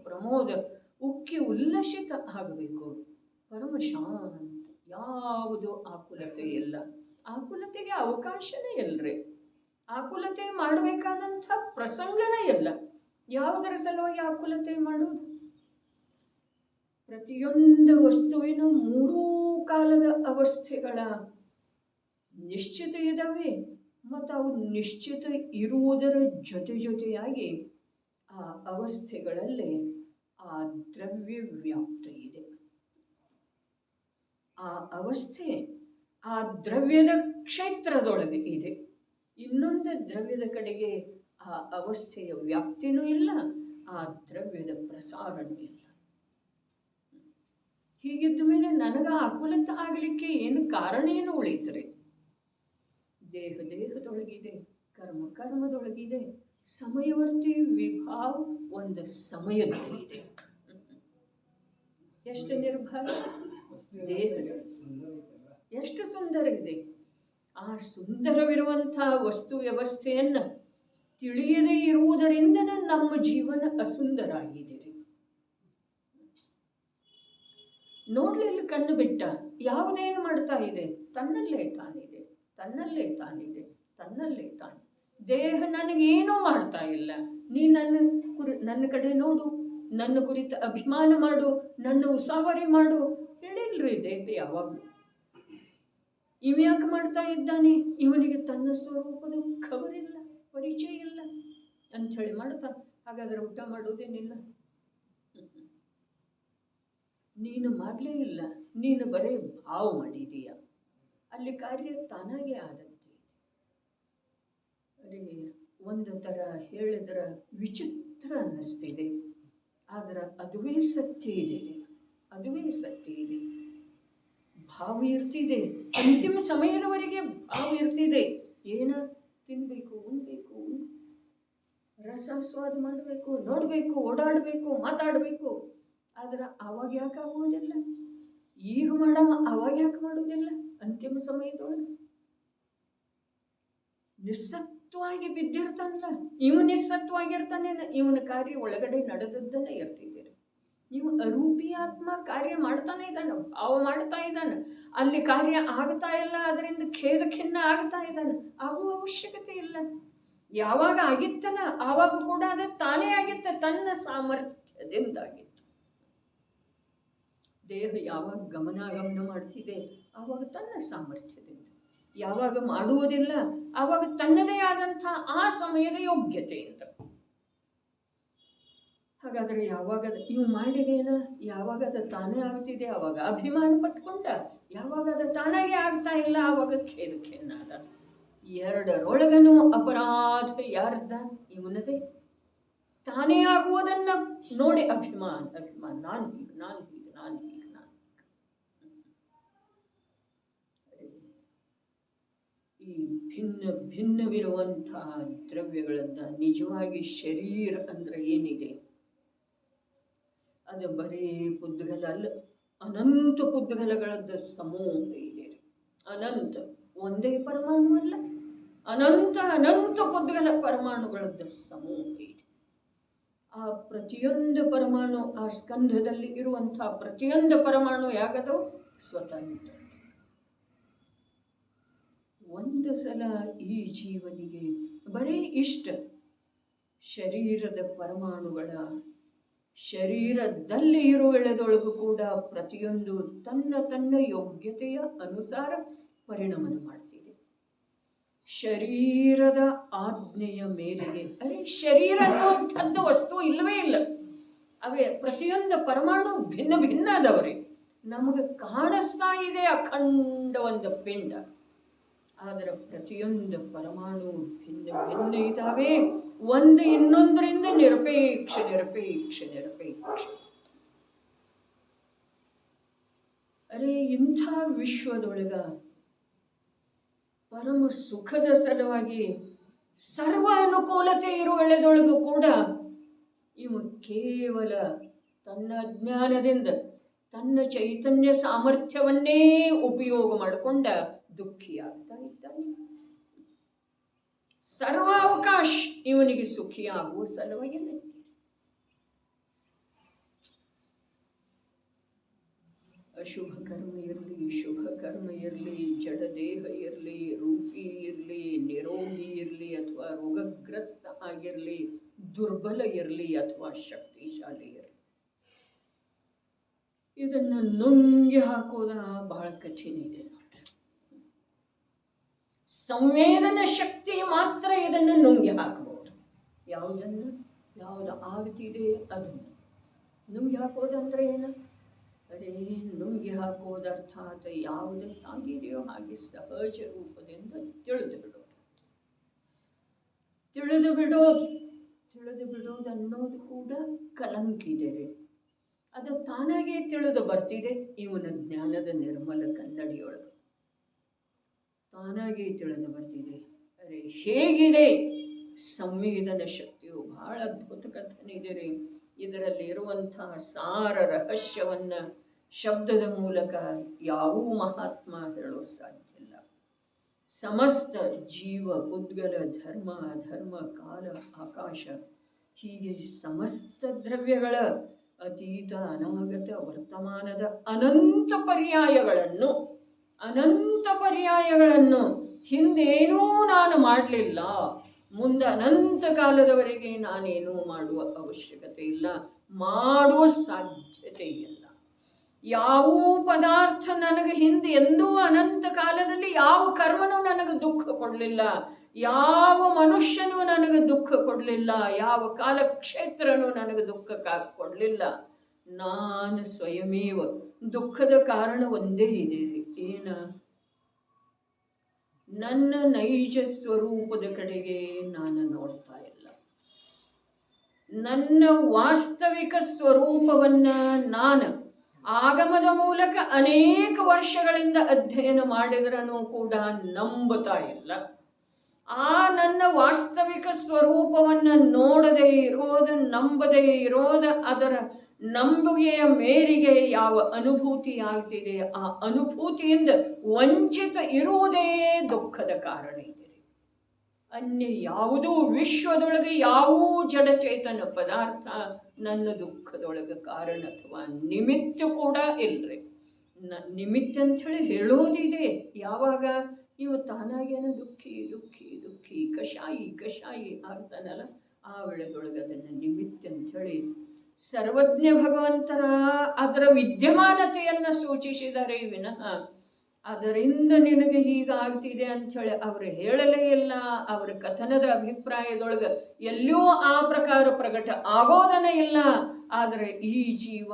ಪ್ರಮೋದ ಉಕ್ಕಿ ಉಲ್ಲಸಿತ ಆಗಬೇಕು. ಪರಮ ಶಾಂತ, ಯಾವುದು ಆಕುಲತೆ ಇಲ್ಲ. ಆಕುಲತೆಗೆ ಅವಕಾಶನೇ ಇಲ್ರಿ. ಆಕುಲತೆ ಮಾಡಬೇಕಾದಂಥ ಪ್ರಸಂಗನೇ ಇಲ್ಲ. ಯಾವುದರ ಸಲುವಾಗಿ ಆಕುಲತೆ ಮಾಡೋದು? ಪ್ರತಿಯೊಂದು ವಸ್ತುವಿನ 3 ಕಾಲದ ಅವಸ್ಥೆಗಳ ನಿಶ್ಚಿತ ಇದ್ದಾವೆ, ಮತ್ತು ಅವು ನಿಶ್ಚಿತ ಇರುವುದರ ಜೊತೆಯಾಗಿ ಆ ಅವಸ್ಥೆಗಳಲ್ಲಿ ಆ ದ್ರವ್ಯ ವ್ಯಾಪ್ತ ಇದೆ. ಆ ಅವಸ್ಥೆ ಆ ದ್ರವ್ಯದ ಕ್ಷೇತ್ರದೊಳಗೆ ಇದೆ. ಇನ್ನೊಂದು ದ್ರವ್ಯದ ಕಡೆಗೆ ಆ ಅವಸ್ಥೆಯ ವ್ಯಾಪ್ತಿನೂ ಇಲ್ಲ, ಆ ದ್ರವ್ಯದ ಪ್ರಸಾರನೂ ಇಲ್ಲ. ಹೀಗಿದ್ದ ಮೇಲೆ ನನಗ ಆಕುಲತ ಆಗಲಿಕ್ಕೆ ಏನು ಕಾರಣ ಏನು ಉಳಿತ್ರಿ? ದೇಹದೊಳಗಿದೆ, ಕರ್ಮದೊಳಗಿದೆ, ಸಮಯವರ್ತಿ ವಿಭಾವ ಒಂದು ಸಮಯದ್ದು ಇದೆ. ಎಷ್ಟು ನಿರ್ಭರ ದೇಹದ, ಎಷ್ಟು ಸುಂದರ ಇದೆ. ಆ ಸುಂದರವಿರುವಂಥ ವಸ್ತು ವ್ಯವಸ್ಥೆಯನ್ನು ತಿಳಿಯದೇ ಇರುವುದರಿಂದ ನಮ್ಮ ಜೀವನ ಅಸುಂದರ ಆಗಿದೆ. ನೋಡ್ಲಿಲ್ಲ ಕಣ್ಣು ಬಿಟ್ಟ ಯಾವುದೇನು ಮಾಡ್ತಾ ಇದೆ? ತನ್ನಲ್ಲೇ ತಾನಿದೆ. ದೇಹ ನನಗೇನೂ ಮಾಡ್ತಾ ಇಲ್ಲ. ನೀ ನನ್ನ ಕಡೆ ನೋಡು, ನನ್ನ ಕುರಿತು ಅಭಿಮಾನ ಮಾಡು, ನನ್ನ ಉಸಾವರಿ ಮಾಡು ಹೇಳಿಲ್ರಿ ದೇಹ ಯಾವಾಗ. ಇವ್ಯಾಕೆ ಮಾಡ್ತಾ ಇದ್ದಾನೆ? ಇವನಿಗೆ ತನ್ನ ಸ್ವರೂಪದ ಖಬರಿಲ್ಲ, ಪರಿಚಯ ಇಲ್ಲ ಅಂಥೇಳಿ ಮಾಡ್ತಾ. ಹಾಗಾದ್ರೆ ಊಟ ಮಾಡೋದೇನಿಲ್ಲ? ನೀನು ಮಾಡಲೇ ಇಲ್ಲ, ನೀನು ಬರೇ ಭಾವ ಮಾಡಿದೀಯ. ಅಲ್ಲಿ ಕಾರ್ಯ ತಾನಾಗೆ ಆದಂತೆ. ಅರೆ ಒಂದು ಥರ ಹೇಳಿದ್ರೆ ವಿಚಿತ್ರ ಅನ್ನಿಸ್ತಿದೆ, ಆದ್ರೆ ಅದುವೇ ಸತ್ಯ ಇದೆ. ಭಾವ ಇರ್ತಿದೆ, ಅಂತಿಮ ಸಮಯದವರೆಗೆ ಭಾವ ಇರ್ತಿದೆ. ಏನ ತಿನ್ಬೇಕು, ಉಣ್ಬೇಕು, ರಸಾಸ್ವಾದ ಮಾಡಬೇಕು, ನೋಡಬೇಕು, ಓಡಾಡಬೇಕು, ಮಾತಾಡಬೇಕು. ಆದ್ರೆ ಅವಾಗ ಯಾಕೆ ಆಗುವುದಿಲ್ಲ? ಈಗ ಅವಾಗ ಯಾಕೆ ಮಾಡುವುದಿಲ್ಲ? ಅಂತಿಮ ಸಮಯದೊಳಗೆ ನಿಸ್ಸತ್ವಾಗಿ ಬಿದ್ದಿರ್ತಾನಲ್ಲ, ಇವ ನಿಸ್ಸತ್ವಾಗಿರ್ತಾನೆ. ಇವನ ಕಾರ್ಯ ಒಳಗಡೆ ನಡೆದದ್ದನ್ನೇ ಇರ್ತಿದ್ದೀರಿ. ನೀವು ಅರೂಪಿ ಆತ್ಮ ಕಾರ್ಯ ಮಾಡ್ತಾನೆ ಇದ್ದಾನೆ, ಭಾವ ಮಾಡ್ತಾ ಇದ್ದಾನೆ. ಅಲ್ಲಿ ಕಾರ್ಯ ಆಗ್ತಾ ಇಲ್ಲ, ಅದರಿಂದ ಖೇದ ಆಗ್ತಾ ಇದ್ದಾನೆ. ಆಗುವ ಅವಶ್ಯಕತೆ ಇಲ್ಲ. ಯಾವಾಗ ಆಗಿತ್ತಲ್ಲ ಆವಾಗ ಕೂಡ ಅದು ತಾನೇ ಆಗಿತ್ತ, ತನ್ನ ಸಾಮರ್ಥ್ಯದಿಂದಾಗಿತ್ತು. ದೇಹ ಯಾವಾಗ ಗಮನಾಗಮನ ಮಾಡ್ತಿದೆ ಆವಾಗ ತನ್ನ ಸಾಮರ್ಥ್ಯದಿಂದ, ಯಾವಾಗ ಮಾಡುವುದಿಲ್ಲ ಆವಾಗ ತನ್ನದೇ ಆದಂಥ ಆ ಸಮಯದ ಯೋಗ್ಯತೆಯಿಂದ. ಹಾಗಾದರೆ ಯಾವಾಗ ಇವು ಮಾಡಿದೇನ, ಯಾವಾಗ ಅದು ತಾನೇ ಆಗ್ತಿದೆ ಆವಾಗ ಅಭಿಮಾನ ಪಟ್ಕೊಂಡ, ಯಾವಾಗ ಅದು ತಾನಾಗೆ ಆಗ್ತಾ ಇಲ್ಲ ಆವಾಗ ಖೇನಾದ. ಎರಡರೊಳಗನು ಅಪರಾಧ ಯಾರ್ದ? ಇವನದೇ. ತಾನೇ ಆಗುವುದನ್ನ ನೋಡಿ ಅಭಿಮಾನ, ನಾನು ಈ ಭಿನ್ನವಿರುವಂತಹ ದ್ರವ್ಯಗಳನ್ನ ನಿಜವಾಗಿ ಶರೀರ ಅಂದ್ರೆ ಏನಿದೆ? ಅದು ಬರೀ ಪುದ್ಗಲ ಅಲ್ಲ, ಅನಂತ ಪುದ್ಗಲಗಳದ್ದು ಸಮೂಹ ಇದೆ. ಅನಂತ, ಒಂದೇ ಪರಮಾಣು ಅಲ್ಲ, ಅನಂತ ಪುದ್ಗಲ ಪರಮಾಣುಗಳದ್ದು ಸಮೂಹ ಇದೆ. ಆ ಪ್ರತಿಯೊಂದು ಪರಮಾಣು, ಆ ಸ್ಕಂಧದಲ್ಲಿ ಇರುವಂತಹ ಪ್ರತಿಯೊಂದು ಪರಮಾಣು ಯಾಗದವು ಸ್ವತಂತ್ರ. ಒಂದು ಸಲ ಈ ಜೀವನಿಗೆ ಬರೀ ಇಷ್ಟ ಶರೀರದ ಪರಮಾಣುಗಳ ಶರೀರದಲ್ಲಿ ಇರುವೆಳೆದೊಳಗೂ ಕೂಡ ಪ್ರತಿಯೊಂದು ತನ್ನ ಯೋಗ್ಯತೆಯ ಅನುಸಾರ ಪರಿಣಾಮನ ಮಾಡ್ತಿದೆ. ಶರೀರದ ಆಜ್ಞೆಯ ಮೇರೆಗೆ, ಅರೆ ಶರೀರ ಅನ್ನುವಂಥದ್ದು ವಸ್ತು ಇಲ್ಲವೇ ಇಲ್ಲ. ಅವೇ ಪ್ರತಿಯೊಂದು ಪರಮಾಣು ಭಿನ್ನ ಭಿನ್ನ ಅದಾವ್ರಿ. ನಮಗೆ ಕಾಣಿಸ್ತಾ ಇದೆ ಅಖಂಡ ಒಂದು ಪಿಂಡ, ಆದರೆ ಪ್ರತಿಯೊಂದು ಪರಮಾಣು ಭಿನ್ನ ಭಿನ್ನ ಇದ್ದಾವೆ. ಒಂದು ಇನ್ನೊಂದರಿಂದ ನಿರಪೇಕ್ಷ ನಿರಪೇಕ್ಷ ನಿರಪೇಕ್ಷ. ಅರೆ ಇಂಥ ವಿಶ್ವದೊಳಗ ಪರಮ ಸುಖದ ಸಲುವಾಗಿ ಸರ್ವ ಅನುಕೂಲತೆ ಇರುವಳೆದೊಳಗೂ ಕೂಡ ಇವು ಕೇವಲ ತನ್ನ ಅಜ್ಞಾನದಿಂದ ತನ್ನ ಚೈತನ್ಯ ಸಾಮರ್ಥ್ಯವನ್ನೇ ಉಪಯೋಗ ಮಾಡಿಕೊಂಡ ದುಃಖಿಯಾಗ್ತಾ ಇದ್ದಾನೆ. ಸರ್ವಾವಕಾಶ ಇವನಿಗೆ ಸುಖಿಯಾಗುವ ಸಲುವಾಗಿ ಅಶುಭ ಕರ್ಮ ಇರಲಿ, ಶುಭ ಕರ್ಮ ಇರಲಿ, ಜಡದೇಹ ಇರಲಿ, ರೂಪಿ ಇರಲಿ, ನಿರೋಗಿ ಇರಲಿ ಅಥವಾ ರೋಗಗ್ರಸ್ತ ಆಗಿರಲಿ, ದುರ್ಬಲ ಇರಲಿ ಅಥವಾ ಶಕ್ತಿಶಾಲಿ ಇರಲಿ, ಇದನ್ನು ನುಂಗಿ ಹಾಕೋದ ಬಹಳ ಕಠಿಣ ಇದೆ ನೋಡ್ರಿ. ಸಂವೇದನ ಶಕ್ತಿ ಮಾತ್ರ ಇದನ್ನು ನುಂಗಿ ಹಾಕಬಹುದು. ಯಾವುದನ್ನು ಯಾವುದು ಆಗ್ತಿದೆ ಅದನ್ನು ನುಂಗಿ ಹಾಕೋದಂದ್ರೆ ಏನು? ಅದೇ ನುಂಗಿ ಹಾಕೋದು ಅರ್ಥಾತ್ ಯಾವುದು ಆಗಿದೆಯೋ ಹಾಗೆ ಸಹಜ ರೂಪದಿಂದ ತಿಳಿದು ಬಿಡೋದು. ತಿಳಿದು ಬಿಡೋದು ಅನ್ನೋದು ಕೂಡ ಕಲಂಕಿದೆ ರೀ. ಅದು ತಾನಾಗೇ ತಿಳಿದು ಬರ್ತಿದೆ ಇವನ ಜ್ಞಾನದ ನಿರ್ಮಲ ಕನ್ನಡಿಯೊಳಗೆ ತಾನಾಗೇ ತಿಳಿದು ಬರ್ತಿದೆ. ಅರೆ ಹೇಗಿದೆ ಸಂವೇದನ ಶಕ್ತಿಯು? ಬಹಳ ಅದ್ಭುತ ಕಥನೆ ಇದೆ ರೀ. ಇದರಲ್ಲಿ ಇರುವಂತಹ ಸಾರ ರಹಸ್ಯವನ್ನ ಶಬ್ದದ ಮೂಲಕ ಯಾವ ಮಹಾತ್ಮ ಹೇಳೋ ಸಾಧ್ಯ ಇಲ್ಲ. ಸಮಸ್ತ ಜೀವ, ಉದ್ಗಲ, ಧರ್ಮ, ಅಧರ್ಮ, ಕಾಲ, ಆಕಾಶ ಹೀಗೆ ಸಮಸ್ತ ದ್ರವ್ಯಗಳ ಅತೀತ, ಅನಾಗತ, ವರ್ತಮಾನದ ಅನಂತ ಪರ್ಯಾಯಗಳನ್ನು ಹಿಂದೇನೂ ನಾನು ಮಾಡಲಿಲ್ಲ, ಮುಂದೆ ಅನಂತ ಕಾಲದವರೆಗೆ ನಾನೇನೂ ಮಾಡುವ ಅವಶ್ಯಕತೆ ಇಲ್ಲ, ಮಾಡುವ ಸಾಧ್ಯತೆ ಇಲ್ಲ. ಯಾವ ಪದಾರ್ಥ ನನಗೆ ಹಿಂದೆ ಎಂದೂ ಅನಂತ ಕಾಲದಲ್ಲಿ ಯಾವ ಕರ್ಮನೂ ನನಗೆ ದುಃಖ ಕೊಡಲಿಲ್ಲ, ಯಾವ ಮನುಷ್ಯನೂ ನನಗೆ ದುಃಖ ಕೊಡಲಿಲ್ಲ, ಯಾವ ಕಾಲಕ್ಷೇತ್ರನೂ ನನಗೆ ದುಃಖ ಕೊಡಲಿಲ್ಲ. ನಾನು ಸ್ವಯಮೇವ. ದುಃಖದ ಕಾರಣ ಒಂದೇ ಇದೆ, ಏನ? ನನ್ನ ನೈಜ ಸ್ವರೂಪದ ಕಡೆಗೆ ನಾನು ನೋಡ್ತಾ ಇಲ್ಲ. ನನ್ನ ವಾಸ್ತವಿಕ ಸ್ವರೂಪವನ್ನ ನಾನು ಆಗಮದ ಮೂಲಕ ಅನೇಕ ವರ್ಷಗಳಿಂದ ಅಧ್ಯಯನ ಮಾಡಿದ್ರೂ ಕೂಡ ನಂಬುತ್ತಾ ಇಲ್ಲ. ಆ ನನ್ನ ವಾಸ್ತವಿಕ ಸ್ವರೂಪವನ್ನು ನೋಡದೇ ಇರೋದು, ನಂಬದೇ ಇರೋದು, ಅದರ ನಂಬಿಕೆಯ ಮೇರೆಗೆ ಯಾವ ಅನುಭೂತಿ ಆಗ್ತಿದೆ ಆ ಅನುಭೂತಿಯಿಂದ ವಂಚಿತ ಇರುವುದೇ ದುಃಖದ ಕಾರಣ ಇದೆ. ಅನ್ಯ ಯಾವುದೂ ವಿಶ್ವದೊಳಗೆ ಯಾವ ಜಡಚೇತನ ಪದಾರ್ಥ ನನ್ನ ದುಃಖದೊಳಗೆ ಕಾರಣ ಅಥವಾ ನಿಮಿತ್ತ ಕೂಡ ಇಲ್ರಿ. ನಿಮಿತ್ತ ಅಂಥೇಳಿ ಹೇಳೋದಿದೆ. ಯಾವಾಗ ನೀವು ತಾನಾಗೇನ ದುಃಖಿ ದುಃಖಿ ದುಃಖಿ ಕಷಾಯಿ ಆಗ್ತಾನಲ್ಲ, ಆ ವೇಳೆದೊಳಗೆ ಅದನ್ನು ನಿಮಿತ್ತ ಅಂಥೇಳಿ ಸರ್ವಜ್ಞ ಭಗವಂತರ ಅದರ ವಿದ್ಯಮಾನತೆಯನ್ನು ಸೂಚಿಸಿದರೆ ವಿನಃ ಅದರಿಂದ ನಿನಗೆ ಹೀಗಾಗ್ತಿದೆ ಅಂಥೇಳಿ ಅವರು ಹೇಳಲೇ ಇಲ್ಲ. ಅವರ ಕಥನದ ಅಭಿಪ್ರಾಯದೊಳಗೆ ಎಲ್ಲೂ ಆ ಪ್ರಕಾರ ಪ್ರಕಟ ಆಗೋದನೇ ಇಲ್ಲ. ಆದರೆ ಈ ಜೀವ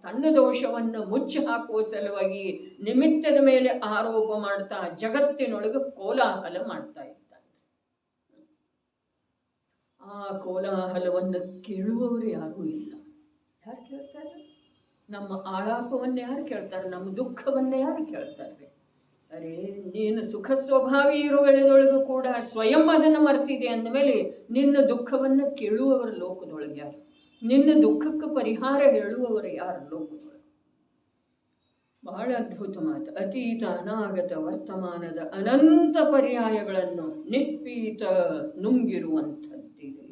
ತನ್ನ ದೋಷವನ್ನು ಮುಚ್ಚಿ ಹಾಕುವ ಸಲುವಾಗಿ ನಿಮಿತ್ತದ ಮೇಲೆ ಆರೋಪ ಮಾಡ್ತಾ ಜಗತ್ತಿನೊಳಗೆ ಕೋಲಾಹಲ ಮಾಡ್ತಾ ಇದ್ದಾನೆ. ಆ ಕೋಲಾಹಲವನ್ನು ಕೇಳುವವರು ಯಾರೂ ಇಲ್ಲ. ಯಾರು ಕೇಳ್ತಾರೆ? ನಮ್ಮ ಆಳಾಪವನ್ನು ಯಾರು ಕೇಳ್ತಾರೆ? ನಮ್ಮ ದುಃಖವನ್ನು ಯಾರು ಕೇಳ್ತಾರೆ? ಅರೆ ನೀನು ಸುಖ ಸ್ವಭಾವಿ ಇರೋ ವೇಳೆದೊಳಗೂ ಕೂಡ ಸ್ವಯಂ ಅದನ್ನು ಮರ್ತಿದೆ ಅಂದಮೇಲೆ ನಿನ್ನ ದುಃಖವನ್ನು ಕೇಳುವವರು ಲೋಕದೊಳಗೆ ಯಾರು? ನಿನ್ನ ದುಃಖಕ್ಕೆ ಪರಿಹಾರ ಹೇಳುವವರು ಯಾರು ಲೋಕದೊಳಗೆ? ಬಹಳ ಅದ್ಭುತ ಮಾತು. ಅತೀತ, ಅನಾಗತ, ವರ್ತಮಾನದ ಅನಂತ ಪರ್ಯಾಯಗಳನ್ನು ನಿಪ್ಪೀತ ನುಂಗಿರುವಂಥದ್ದಿದೆ.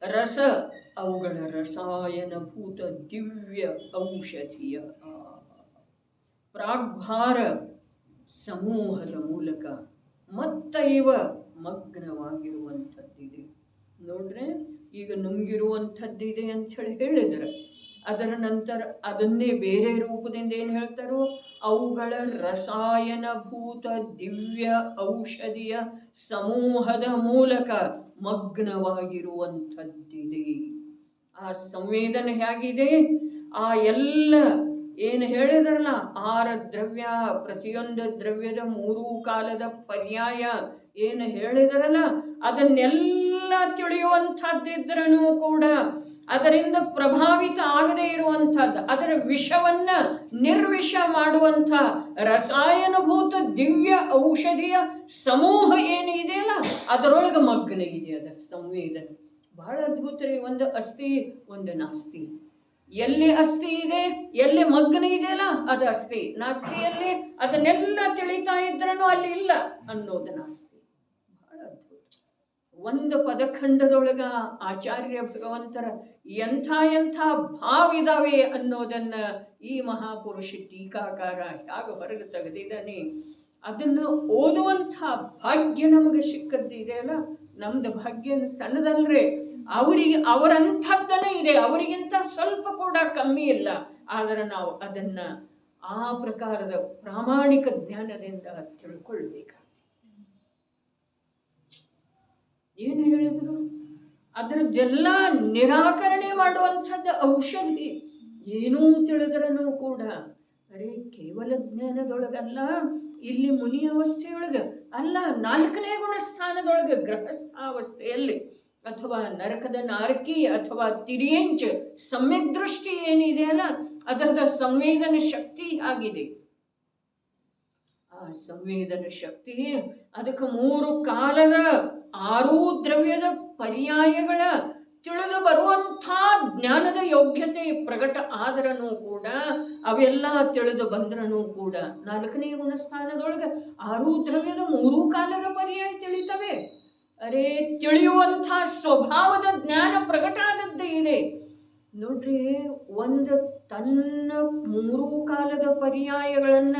ರಸ ಅವುಗಳ ರಸಾಯನಭೂತ ದಿವ್ಯ ಔಷಧಿಯ ಪ್ರಾಗ್ಭಾರ ಸಮೂಹದ ಮೂಲಕ ಮತ್ತೈವ ಮಗ್ನವಾಗಿರುವಂಥದ್ದಿದೆ. ನೋಡ್ರೆ ಈಗ ನುಂಗಿರುವಂಥದ್ದಿದೆ ಅಂಥೇಳಿ ಹೇಳಿದರೆ ಅದರ ನಂತರ ಅದನ್ನೇ ಬೇರೆ ರೂಪದಿಂದ ಏನು ಹೇಳ್ತಾರೋ, ಅವುಗಳ ರಸಾಯನಭೂತ ದಿವ್ಯ ಔಷಧಿಯ ಸಮೂಹದ ಮೂಲಕ ಮಗ್ನವಾಗಿರುವಂಥದ್ದಿದೆ. ಆ ಸಂವೇದನೆ ಹೇಗಿದೆ, ಆ ಎಲ್ಲ ಏನು ಹೇಳಿದ್ರಲ್ಲ, 6 ದ್ರವ್ಯ, ಪ್ರತಿಯೊಂದು ದ್ರವ್ಯದ 3 ಕಾಲದ ಪರ್ಯಾಯ ಏನು ಹೇಳಿದ್ರಲ್ಲ, ಅದನ್ನೆಲ್ಲ ತಿಳಿಯುವಂಥದ್ದಿದ್ರೂ ಕೂಡ ಅದರಿಂದ ಪ್ರಭಾವಿತ ಆಗದೆ ಇರುವಂಥದ್ದು, ಅದರ ವಿಷವನ್ನ ನಿರ್ವಿಷ ಮಾಡುವಂಥ ರಸಾಯನಭೂತ ದಿವ್ಯ ಔಷಧಿಯ ಸಮೂಹ ಏನಿದೆಯಲ್ಲ, ಅದರೊಳಗೆ ಮಗ್ನ ಇದೆ. ಅದರ ಸಂವೇದನೆ ಬಹಳ ಅದ್ಭುತ ರೀ. ಒಂದು ಅಸ್ಥಿ, ಒಂದು ನಾಸ್ತಿ. ಎಲ್ಲಿ ಅಸ್ಥಿ ಇದೆ, ಎಲ್ಲಿ ಮಗ್ನ ಇದೆಯಲ್ಲ, ಅದು ಅಸ್ಥಿ. ನಾಸ್ತಿಯಲ್ಲಿ ಅದನ್ನೆಲ್ಲ ತಿಳಿತಾ ಇದ್ರೂ ಅಲ್ಲಿ ಇಲ್ಲ ಅನ್ನೋದು ನಾಸ್ತಿ. ಬಹಳ ಅದ್ಭುತ. ಒಂದು ಪದಖಂಡದೊಳಗ ಆಚಾರ್ಯ ಭಗವಂತರ ಎಂಥ ಭಾವಿದಾವೆ ಅನ್ನೋದನ್ನ ಈ ಮಹಾಪುರುಷ ಟೀಕಾಕಾರ ಹೇಗೆ ಹೊರಗೆ ತೆಗೆದಿದ್ದಾನೆ. ಅದನ್ನು ಓದುವಂಥ ಭಾಗ್ಯ ನಮಗೆ ಸಿಕ್ಕದ್ದಿದೆಯಲ್ಲ, ನಮ್ದು ಭಾಗ್ಯ ಸಣ್ಣದಲ್ರಿ. ಅವರಂಥದ್ದನೇ ಇದೆ, ಅವರಿಗಿಂತ ಸ್ವಲ್ಪ ಕೂಡ ಕಮ್ಮಿ ಇಲ್ಲ. ಆದರೆ ನಾವು ಅದನ್ನ ಆ ಪ್ರಕಾರದ ಪ್ರಾಮಾಣಿಕ ಜ್ಞಾನದಿಂದ ತಿಳ್ಕೊಳ್ಬೇಕಾಗ್ತದೆ. ಏನು ಹೇಳಿದ್ರು, ಅದರದ್ದೆಲ್ಲ ನಿರಾಕರಣೆ ಮಾಡುವಂಥದ್ದು ಔಷಧಿ. ಏನೂ ತಿಳಿದ್ರೂ ಕೂಡ ಅರೆ ಕೇವಲ ಜ್ಞಾನದೊಳಗಲ್ಲ, ಇಲ್ಲಿ ಮುನಿ ಅವಸ್ಥೆಯೊಳಗ ಅಲ್ಲ, 4ನೇ ಗುಣಸ್ಥಾನದೊಳಗೆ ಗೃಹಸ್ಥಾವಸ್ಥೆಯಲ್ಲಿ ಅಥವಾ ನರಕದ ನಾರಕಿ ಅಥವಾ ತಿರಿಯಂಚ ಸಮ್ಯಕ್ ದೃಷ್ಟಿ ಏನಿದೆಯಲ್ಲ, ಅದರದ ಸಂವೇದನ ಶಕ್ತಿ ಆಗಿದೆ. ಆ ಸಂವೇದನ ಶಕ್ತಿ ಅದಕ್ಕೆ 3 ಕಾಲದ 6 ದ್ರವ್ಯದ ಪರ್ಯಾಯಗಳ ತಿಳಿದು ಬರುವಂಥ ಜ್ಞಾನದ ಯೋಗ್ಯತೆ ಪ್ರಕಟ ಆದ್ರೂ ಕೂಡ, ಅವೆಲ್ಲ ತಿಳಿದು ಬಂದ್ರೂ ಕೂಡ 4ನೇ ಗುಣಸ್ಥಾನದೊಳಗೆ 6 ದ್ರವ್ಯದ 3 ಕಾಲದ ಪರ್ಯಾಯ ತಿಳಿತವೆ. ಅರೆ ತಿಳಿಯುವಂಥ ಸ್ವಭಾವದ ಜ್ಞಾನ ಪ್ರಕಟ ಆದದ್ದು ಇದೆ ನೋಡ್ರಿ. ಒಂದು ತನ್ನ 3 ಕಾಲದ ಪರ್ಯಾಯಗಳನ್ನ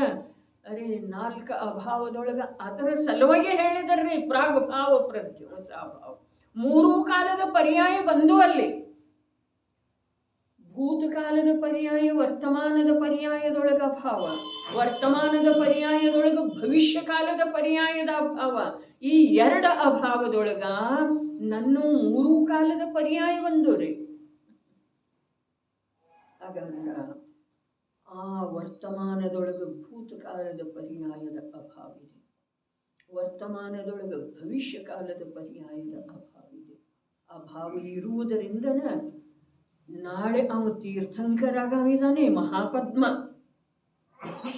ಅರೆ 4 ಅಭಾವದೊಳಗ ಅದರ ಸಲುವಾಗಿ ಹೇಳಿದರ್ರಿ. ಪ್ರಾಗ್ಭಾವ, ಪ್ರಧ್ವಂಸಾಭಾವ 3 ಕಾಲದ ಪರ್ಯಾಯ ಬಂದು ಅಲ್ಲಿ. ಭೂತಕಾಲದ ಪರ್ಯಾಯ, ವರ್ತಮಾನದ ಪರ್ಯಾಯದೊಳಗ ಅಭಾವ, ವರ್ತಮಾನದ ಪರ್ಯಾಯದೊಳಗ ಭವಿಷ್ಯ ಕಾಲದ ಪರ್ಯಾಯದ ಅಭಾವ. ಈ 2 ಅಭಾವದೊಳಗ ನನ್ನ 3 ಕಾಲದ ಪರ್ಯಾಯ ಬಂದು ರೀ. ಹಾಗಾದ್ರೆ ಆ ವರ್ತಮಾನದೊಳಗ ಭೂತಕಾಲದ ಪರ್ಯಾಯದ ಅಭಾವ ಇದೆ, ವರ್ತಮಾನದೊಳಗ ಭವಿಷ್ಯ ಕಾಲದ ಪರ್ಯಾಯದ ಅಭಾವ ಇದೆ. ಅಭಾವ ಇರುವುದರಿಂದನ ನಾಳೆ ಅವನು ತೀರ್ಥಂಕರಾಗಿದ್ದಾನೆ. ಮಹಾಪದ್ಮ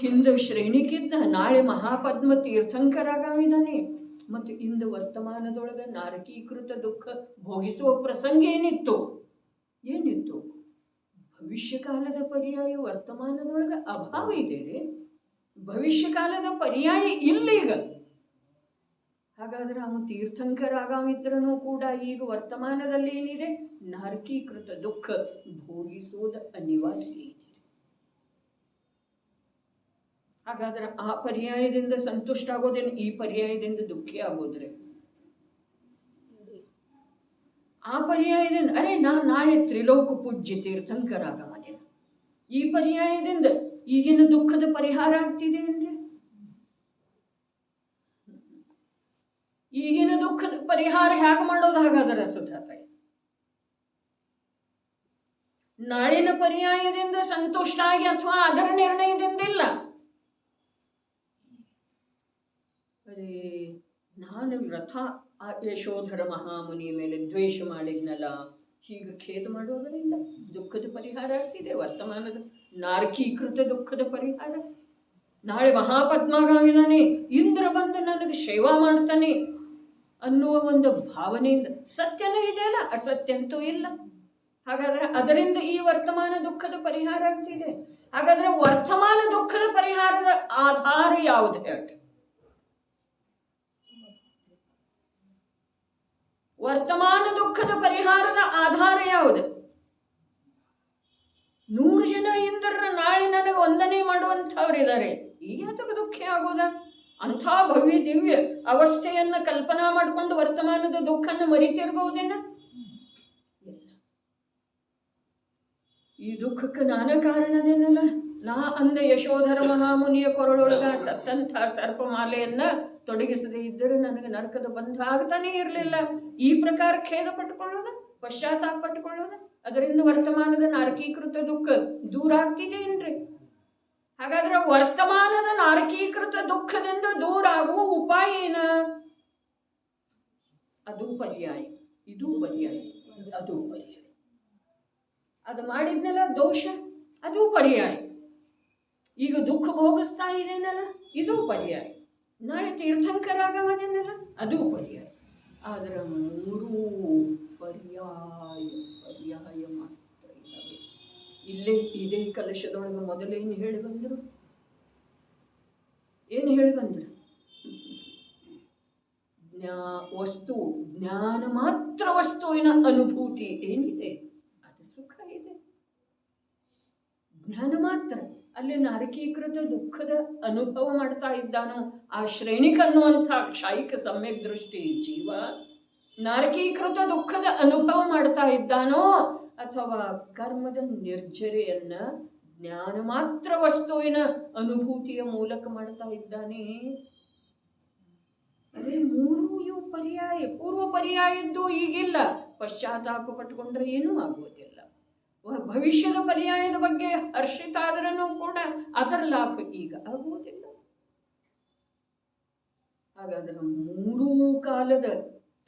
ಹಿಂದೆ ಶ್ರೇಣಿಕಿದ್ದ, ನಾಳೆ ಮಹಾಪದ್ಮ ತೀರ್ಥಂಕರಾಗಿದ್ದಾನೆ. ಮತ್ತು ಇಂದು ವರ್ತಮಾನದೊಳಗ ನಾರಕೀಕೃತ ದುಃಖ ಭೋಗಿಸುವ ಪ್ರಸಂಗ ಏನಿತ್ತು? ಭವಿಷ್ಯ ಕಾಲದ ಪರ್ಯಾಯ ವರ್ತಮಾನದೊಳಗ ಅಭಾವ ಇದೆ ರೀ. ಭವಿಷ್ಯ ಕಾಲದ ಪರ್ಯಾಯ ಇಲ್ಲೀಗ. ಹಾಗಾದ್ರೆ ಅವನು ತೀರ್ಥಂಕರಾಗಿದ್ರೂ ಕೂಡ ಈಗ ವರ್ತಮಾನದಲ್ಲಿ ಏನಿದೆ? ನಾರಕೀಕೃತ ದುಃಖ ಭೋಗಿಸುವುದು ಅನಿವಾರ್ಯ ಇದೆ. ಹಾಗಾದ್ರೆ ಆ ಪರ್ಯಾಯದಿಂದ ಸಂತುಷ್ಟ ಆಗೋದೇನು? ಈ ಪರ್ಯಾಯದಿಂದ ದುಃಖಿ ಆಗೋದ್ರೆ ಆ ಪರ್ಯಾಯದಿಂದ ಅರೆ ನಾನು ನಾಳೆ ತ್ರಿಲೋಕ ಪೂಜ್ಯ ತೀರ್ಥಂಕರಾಗದೇನೆ, ಈ ಪರ್ಯಾಯದಿಂದ ಈಗಿನ ದುಃಖದ ಪರಿಹಾರ ಆಗ್ತಿದೆ ಅಂದ್ರೆ ಈಗಿನ ದುಃಖದ ಪರಿಹಾರ ಹೇಗೆ ಮಾಡೋದು? ಹಾಗಾದ್ರೆ ಸುಧಾತಾಯಿ ನಾಳಿನ ಪರ್ಯಾಯದಿಂದ ಸಂತುಷ್ಟ ಆಗಿ ಅಥವಾ ಅದರ ನಿರ್ಣಯದಿಂದಿಲ್ಲ. ಅರೆ ನಾನು ವ್ರಥ ಯಶೋಧರ ಮಹಾಮುನಿಯ ಮೇಲೆ ದ್ವೇಷ ಮಾಡಿದ್ನಲ್ಲ, ಹೀಗೆ ಖೇದ ಮಾಡೋದರಿಂದ ದುಃಖದ ಪರಿಹಾರ ಆಗ್ತಿದೆ. ವರ್ತಮಾನದ ನಾರಕೀಕೃತ ದುಃಖದ ಪರಿಹಾರ. ನಾಳೆ ಮಹಾಪದ್ಮಗಾಗಿದ್ದಾನೆ, ಇಂದ್ರ ಬಂದು ನನಗೆ ಸೇವಾ ಮಾಡ್ತಾನೆ ಅನ್ನುವ ಒಂದು ಭಾವನೆಯಿಂದ ಸತ್ಯನೂ ಇದೆಯಲ್ಲ, ಅಸತ್ಯ ಅಂತೂ ಇಲ್ಲ. ಹಾಗಾದ್ರೆ ಅದರಿಂದ ಈ ವರ್ತಮಾನ ದುಃಖದ ಪರಿಹಾರ ಆಗ್ತಿದೆ. ಹಾಗಾದ್ರೆ ವರ್ತಮಾನ ದುಃಖದ ಪರಿಹಾರದ ಆಧಾರ ಯಾವುದು ಹೇಳಿ? ವರ್ತಮಾನ ದುಃಖದ ಪರಿಹಾರದ ಆಧಾರ ಯಾವುದು? 100 ಜನ ಇಂದ್ರರ ನಾಳೆ ನನಗೆ ವಂದನೆ ಮಾಡುವಂಥವ್ರಿದ್ದಾರೆ, ಈ ಹತಕ್ಕೆ ದುಃಖ ಆಗೋದ? ಅಂಥ ಭವ್ಯ ದಿವ್ಯ ಅವಸ್ಥೆಯನ್ನ ಕಲ್ಪನಾ ಮಾಡಿಕೊಂಡು ವರ್ತಮಾನದ ದುಃಖನ ಮರಿತಿರ್ಬಹುದೇನ? ಇಲ್ಲ. ಈ ದುಃಖಕ್ಕೆ ನಾನೇ ಕಾರಣದೇನಲ್ಲ. ನಾ ಅಂದ ಯಶೋಧರ ಮಹಾಮುನಿಯ ಕೊರಳೊಳಗ ಸತ್ತಂಥ ಸರ್ಪಮಾಲೆಯನ್ನ ತೊಡಗಿಸದೇ ಇದ್ದರೆ ನನಗೆ ನರಕದ ಬಂಧ ಆಗ್ತಾನೇ ಇರಲಿಲ್ಲ. ಈ ಪ್ರಕಾರ ಖೇದ ಪಟ್ಟುಕೊಳ್ಳೋದ, ಪಶ್ಚಾತ್ತಾಪ ಪಟ್ಟುಕೊಳ್ಳೋದ, ಅದರಿಂದ ವರ್ತಮಾನದ ನಾರಕೀಕೃತ ದುಃಖ ದೂರ ಆಗ್ತಿದೆ ಏನ್ರಿ? ಹಾಗಾದ್ರೆ ವರ್ತಮಾನದ ನಾರಕೀಕೃತ ದುಃಖದಿಂದ ದೂರ ಆಗುವ ಉಪಾಯ ಏನ? ಅದು ಪರ್ಯಾಯ, ಇದು ಪರ್ಯಾಯ, ಅದು ಪರ್ಯಾಯ. ಅದು ಮಾಡಿದ್ನಲ್ಲ ದೋಷ, ಅದು ಪರ್ಯಾಯ. ಈಗ ದುಃಖ ಭೋಗಿಸ್ತಾ ಇದೇನಲ್ಲ, ಇದು ಪರ್ಯಾಯ. ನಾಳೆ ತೀರ್ಥಂಕರಾಗಮದೇನಲ್ಲ, ಅದು ಪರ್ಯಾಯ. ಆದರೆ ಮೂರೂ ಪರ್ಯಾಯ ಪರ್ಯಾಯ ಮಾತ್ರ ಇದ್ದಾವೆ. ಇಲ್ಲೇ ಇದೇ ಕಲಶದೊಳಗೆ ಮೊದಲೇನು ಹೇಳಿ ಬಂದರು? ಏನು ಹೇಳಿ ಬಂದರು? ವಸ್ತು ಜ್ಞಾನ ಮಾತ್ರ ವಸ್ತುವಿನ ಅನುಭೂತಿ ಏನಿದೆ ಅದು ಸುಖ ಇದೆ. ಜ್ಞಾನ ಮಾತ್ರ. ಅಲ್ಲಿ ನಾರಕೀಕೃತ ದುಃಖದ ಅನುಭವ ಮಾಡ್ತಾ ಇದ್ದಾನೋ ಆ ಶ್ರೇಣಿಕನ್ನುವಂಥ ಕ್ಷಾಯಿಕ ಸಮ್ಯಕ್ ದೃಷ್ಟಿ ಜೀವ ನಾರಕೀಕೃತ ದುಃಖದ ಅನುಭವ ಮಾಡ್ತಾ ಇದ್ದಾನೋ ಅಥವಾ ಕರ್ಮದ ನಿರ್ಜರೆಯನ್ನ ಜ್ಞಾನ ಮಾತ್ರ ವಸ್ತುವಿನ ಅನುಭೂತಿಯ ಮೂಲಕ ಮಾಡ್ತಾ ಇದ್ದಾನೆ? ಅದೇ ಮೂರು ಇವು ಪರ್ಯಾಯ. ಪೂರ್ವ ಪರ್ಯಾಯದ್ದು ಈಗಿಲ್ಲ. ಪಶ್ಚಾತ್ತಾಪ ಪಟ್ಟುಕೊಂಡ್ರೆ ಏನೂ ಆಗುವುದಿಲ್ಲ. ಭವಿಷ್ಯದ ಪರ್ಯಾಯದ ಬಗ್ಗೆ ಹರ್ಷಿತಾದ್ರೂ ಕೂಡ ಅದರ ಲಾಭ ಈಗ ಆಗುವುದಿಲ್ಲ. ಹಾಗಾದ್ರೆ ಮೂರೂ ಕಾಲದ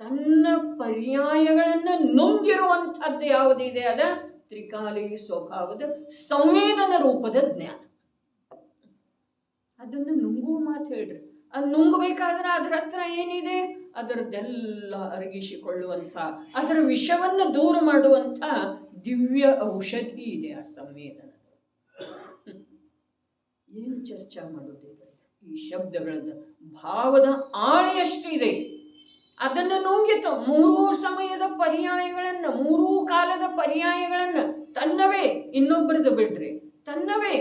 ತನ್ನ ಪರ್ಯಾಯಗಳನ್ನ ನುಂಗಿರುವಂಥದ್ದು ಯಾವುದಿದೆ ಅದ ತ್ರಿಕಾಲಿ ಸ್ವಭಾವದ ಸಂವೇದನ ರೂಪದ ಜ್ಞಾನ. ಅದನ್ನ ನುಂಗುವ ಮಾತು ಹೇಳ್ರಿ. ಅದು ನುಂಗಬೇಕಾದ್ರೆ ಅದರ ಹತ್ರ ಏನಿದೆ? ಅದರದ್ದೆಲ್ಲ ಅರಗಿಸಿಕೊಳ್ಳುವಂಥ, ಅದರ ವಿಷವನ್ನು ದೂರ ಮಾಡುವಂಥ ದಿವ್ಯ ಔಷಧಿ ಇದೆ ಆ ಸಂವೇದನ. ಏನು ಚರ್ಚೆ ಮಾಡೋದಿದೆ? ಈ ಶಬ್ದಗಳದ ಭಾವದ ಆಳೆಯಷ್ಟಿದೆ. ಅದನ್ನು ನುಂಗಿತು. ಮೂರೂ ಸಮಯದ ಪರ್ಯಾಯಗಳನ್ನ, ಮೂರೂ ಕಾಲದ ಪರ್ಯಾಯಗಳನ್ನ ತನ್ನವೇ, ಇನ್ನೊಬ್ಬರದ್ದು ಬಿಡ್ರಿ, ತನ್ನವೇ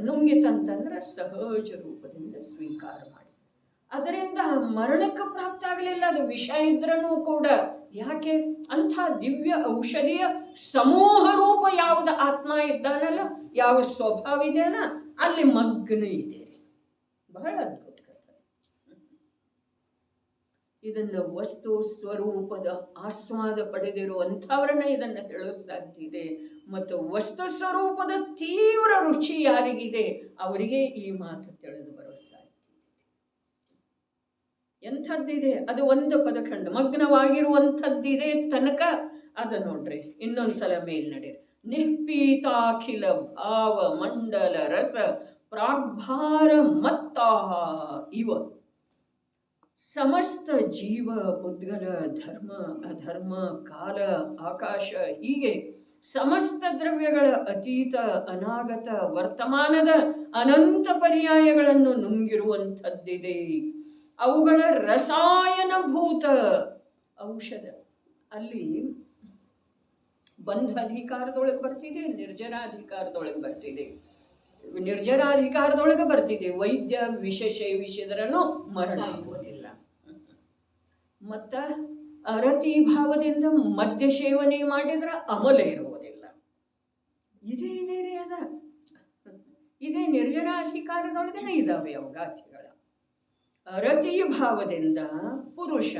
ನುಂಗಿತಂತಂದ್ರೆ ಸಹಜ ರೂಪದಿಂದ ಸ್ವೀಕಾರ ಮಾಡಿ. ಅದರಿಂದ ಮರಣಕ್ಕೆ ಪ್ರಾಪ್ತ ಆಗಲಿಲ್ಲ. ಅದು ವಿಷ ಇದ್ರೂ ಕೂಡ. ಯಾಕೆ? ಅಂಥ ದಿವ್ಯ ಔಷಧಿಯ ಸಮೂಹ ರೂಪ ಯಾವುದು ಆತ್ಮ ಇದ್ದಾನಲ್ಲ, ಯಾವ ಸ್ವಭಾವ ಇದೆಯಲ್ಲ, ಅಲ್ಲಿ ಮಗ್ನ ಇದೆ. ಬಹಳ ಅದ್ಭುತ ಕಥೆ. ಇದನ್ನು ವಸ್ತು ಸ್ವರೂಪದ ಆಸ್ವಾದ ಪಡೆದಿರುವಂಥವ್ರನ್ನ ಇದನ್ನು ಹೇಳೋ ಸಾಧ್ಯ ಇದೆ. ಮತ್ತು ವಸ್ತು ಸ್ವರೂಪದ ತೀವ್ರ ರುಚಿ ಯಾರಿಗಿದೆ ಅವರಿಗೆ ಈ ಮಾತು ತಿಳಿದು ಬರೋ ಸಾಧ್ಯ. ಎಂಥದ್ದಿದೆ ಅದು? ಒಂದು ಪದಖಂಡ ಮಗ್ನವಾಗಿರುವಂಥದ್ದಿದೆ ತನಕ. ಅದು ನೋಡ್ರಿ, ಇನ್ನೊಂದ್ಸಲ ಮೇಲ್ ನಡೀರಿ. ನಿಷ್ಪೀತಾಖಿಲ ಭಾವ ಮಂಡಲ ರಸ ಪ್ರಾಗ್ಭಾರ ಮತ್ತಾಹ ಇವ ಸಮಸ್ತ ಜೀವ ಉದ್ಗಲ ಧರ್ಮ ಅಧರ್ಮ ಕಾಲ ಆಕಾಶ ಹೀಗೆ ಸಮಸ್ತ ದ್ರವ್ಯಗಳ ಅತೀತ ಅನಾಗತ ವರ್ತಮಾನದ ಅನಂತ ಪರ್ಯಾಯಗಳನ್ನು ನುಂಗಿರುವಂಥದ್ದಿದೆ. ಅವುಗಳ ರಸಾಯನಭೂತ ಔಷಧ. ಅಲ್ಲಿ ಬಂಧ ಅಧಿಕಾರದೊಳಗೆ ಬರ್ತಿದೆ, ನಿರ್ಜರಾಧಿಕಾರದೊಳಗೆ ಬರ್ತಿದೆ. ನಿರ್ಜರಾಧಿಕಾರದೊಳಗೆ ಬರ್ತಿದೆ ವೈದ್ಯ ವಿಷ ಸೇವಿಸಿದ್ರೂ ಮರಣ ಆಗುವುದಿಲ್ಲ. ಮತ್ತು ಅರತಿ ಭಾವದಿಂದ ಮದ್ಯ ಸೇವನೆ ಮಾಡಿದ್ರೆ ಅಮಲ ಇರುವುದಿಲ್ಲ. ಇದೇ ಇದೆ ರೀ. ಅದ ಇದೇ ನಿರ್ಜರಾಧಿಕಾರದೊಳಗನೆ ಇದ್ದಾವೆ ಅವಗಾತಿಗಳ. ಅರತಿ ಭಾವದಿಂದ ಪುರುಷ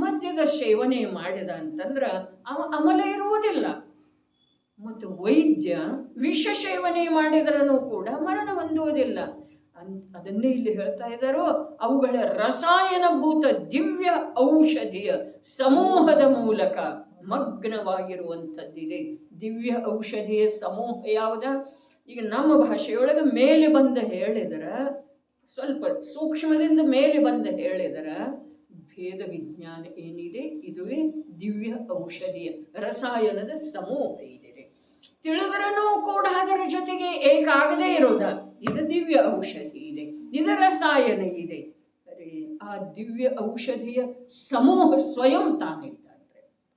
ಮದ್ಯದ ಸೇವನೆ ಮಾಡಿದ ಅಂತಂದ್ರೆ ಅವ ಅಮಲ ಇರುವುದಿಲ್ಲ. ಮತ್ತು ವೈದ್ಯ ವಿಷ ಸೇವನೆ ಮಾಡಿದ್ರೂ ಕೂಡ ಮರಣ ಹೊಂದುವುದಿಲ್ಲ. ಅದನ್ನೇ ಇಲ್ಲಿ ಹೇಳ್ತಾ ಇದ್ದಾರೋ, ಅವುಗಳ ರಸಾಯನಭೂತ ದಿವ್ಯ ಔಷಧಿಯ ಸಮೂಹದ ಮೂಲಕ ಮಗ್ನವಾಗಿರುವಂಥದ್ದಿದೆ. ದಿವ್ಯ ಔಷಧಿಯ ಸಮೂಹ ಯಾವುದ? ಈಗ ನಮ್ಮ ಭಾಷೆಯೊಳಗೆ ಮೇಲೆ ಬಂದು ಹೇಳಿದ್ರೆ, ಸ್ವಲ್ಪ ಸೂಕ್ಷ್ಮದಿಂದ ಮೇಲೆ ಬಂದು ಹೇಳಿದರೆ ಭೇದ ವಿಜ್ಞಾನ ಏನಿದೆ ಇದುವೇ ದಿವ್ಯ ಔಷಧಿಯ ರಸಾಯನದ ಸಮೂಹ ಇದೆ. ತಿಳಿದ್ರೂ ಕೂಡ ಅದರ ಜೊತೆಗೆ ಏಕಾಗದೇ ಇರೋದ ಇದು ದಿವ್ಯ ಔಷಧಿ ಇದೆ, ಇದು ರಸಾಯನ ಇದೆ. ಅರೆ ಆ ದಿವ್ಯ ಔಷಧಿಯ ಸಮೂಹ ಸ್ವಯಂ ತಾನಿದ್ದಾನೆ,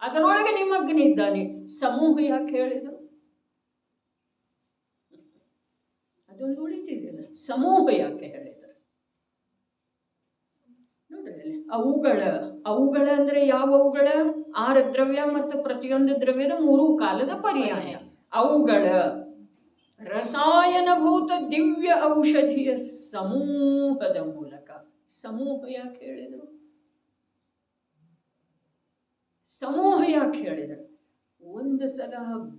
ಅದರೊಳಗೆ ನಿಮಗ್ನಿದ್ದಾನೆ. ಸಮೂಹ ಯಾಕೆ ಹೇಳಿದರು? ಅದೊಂದು ಉಳಿತಿದೆಯಲ್ಲ, ಸಮೂಹ ಯಾಕೆ ಹೇಳಿದರು ನೋಡ್ರಿ. ಅವುಗಳ ಅಂದ್ರೆ ಯಾವ ಅವುಗಳ? 6 ದ್ರವ್ಯ ಮತ್ತು ಪ್ರತಿಯೊಂದು ದ್ರವ್ಯದ 3 ಕಾಲದ ಪರ್ಯಾಯ. ಅವುಗಳ ರಸಾಯನಭೂತ ದಿವ್ಯ ಔಷಧಿಯ ಸಮೂಹದ ಮೂಲಕ. ಸಮೂಹ ಯಾಕೆ ಹೇಳಿದರು? ಸಮೂಹ ಯಾಕೆ ಹೇಳಿದರು? ಒಂದು ಸಲ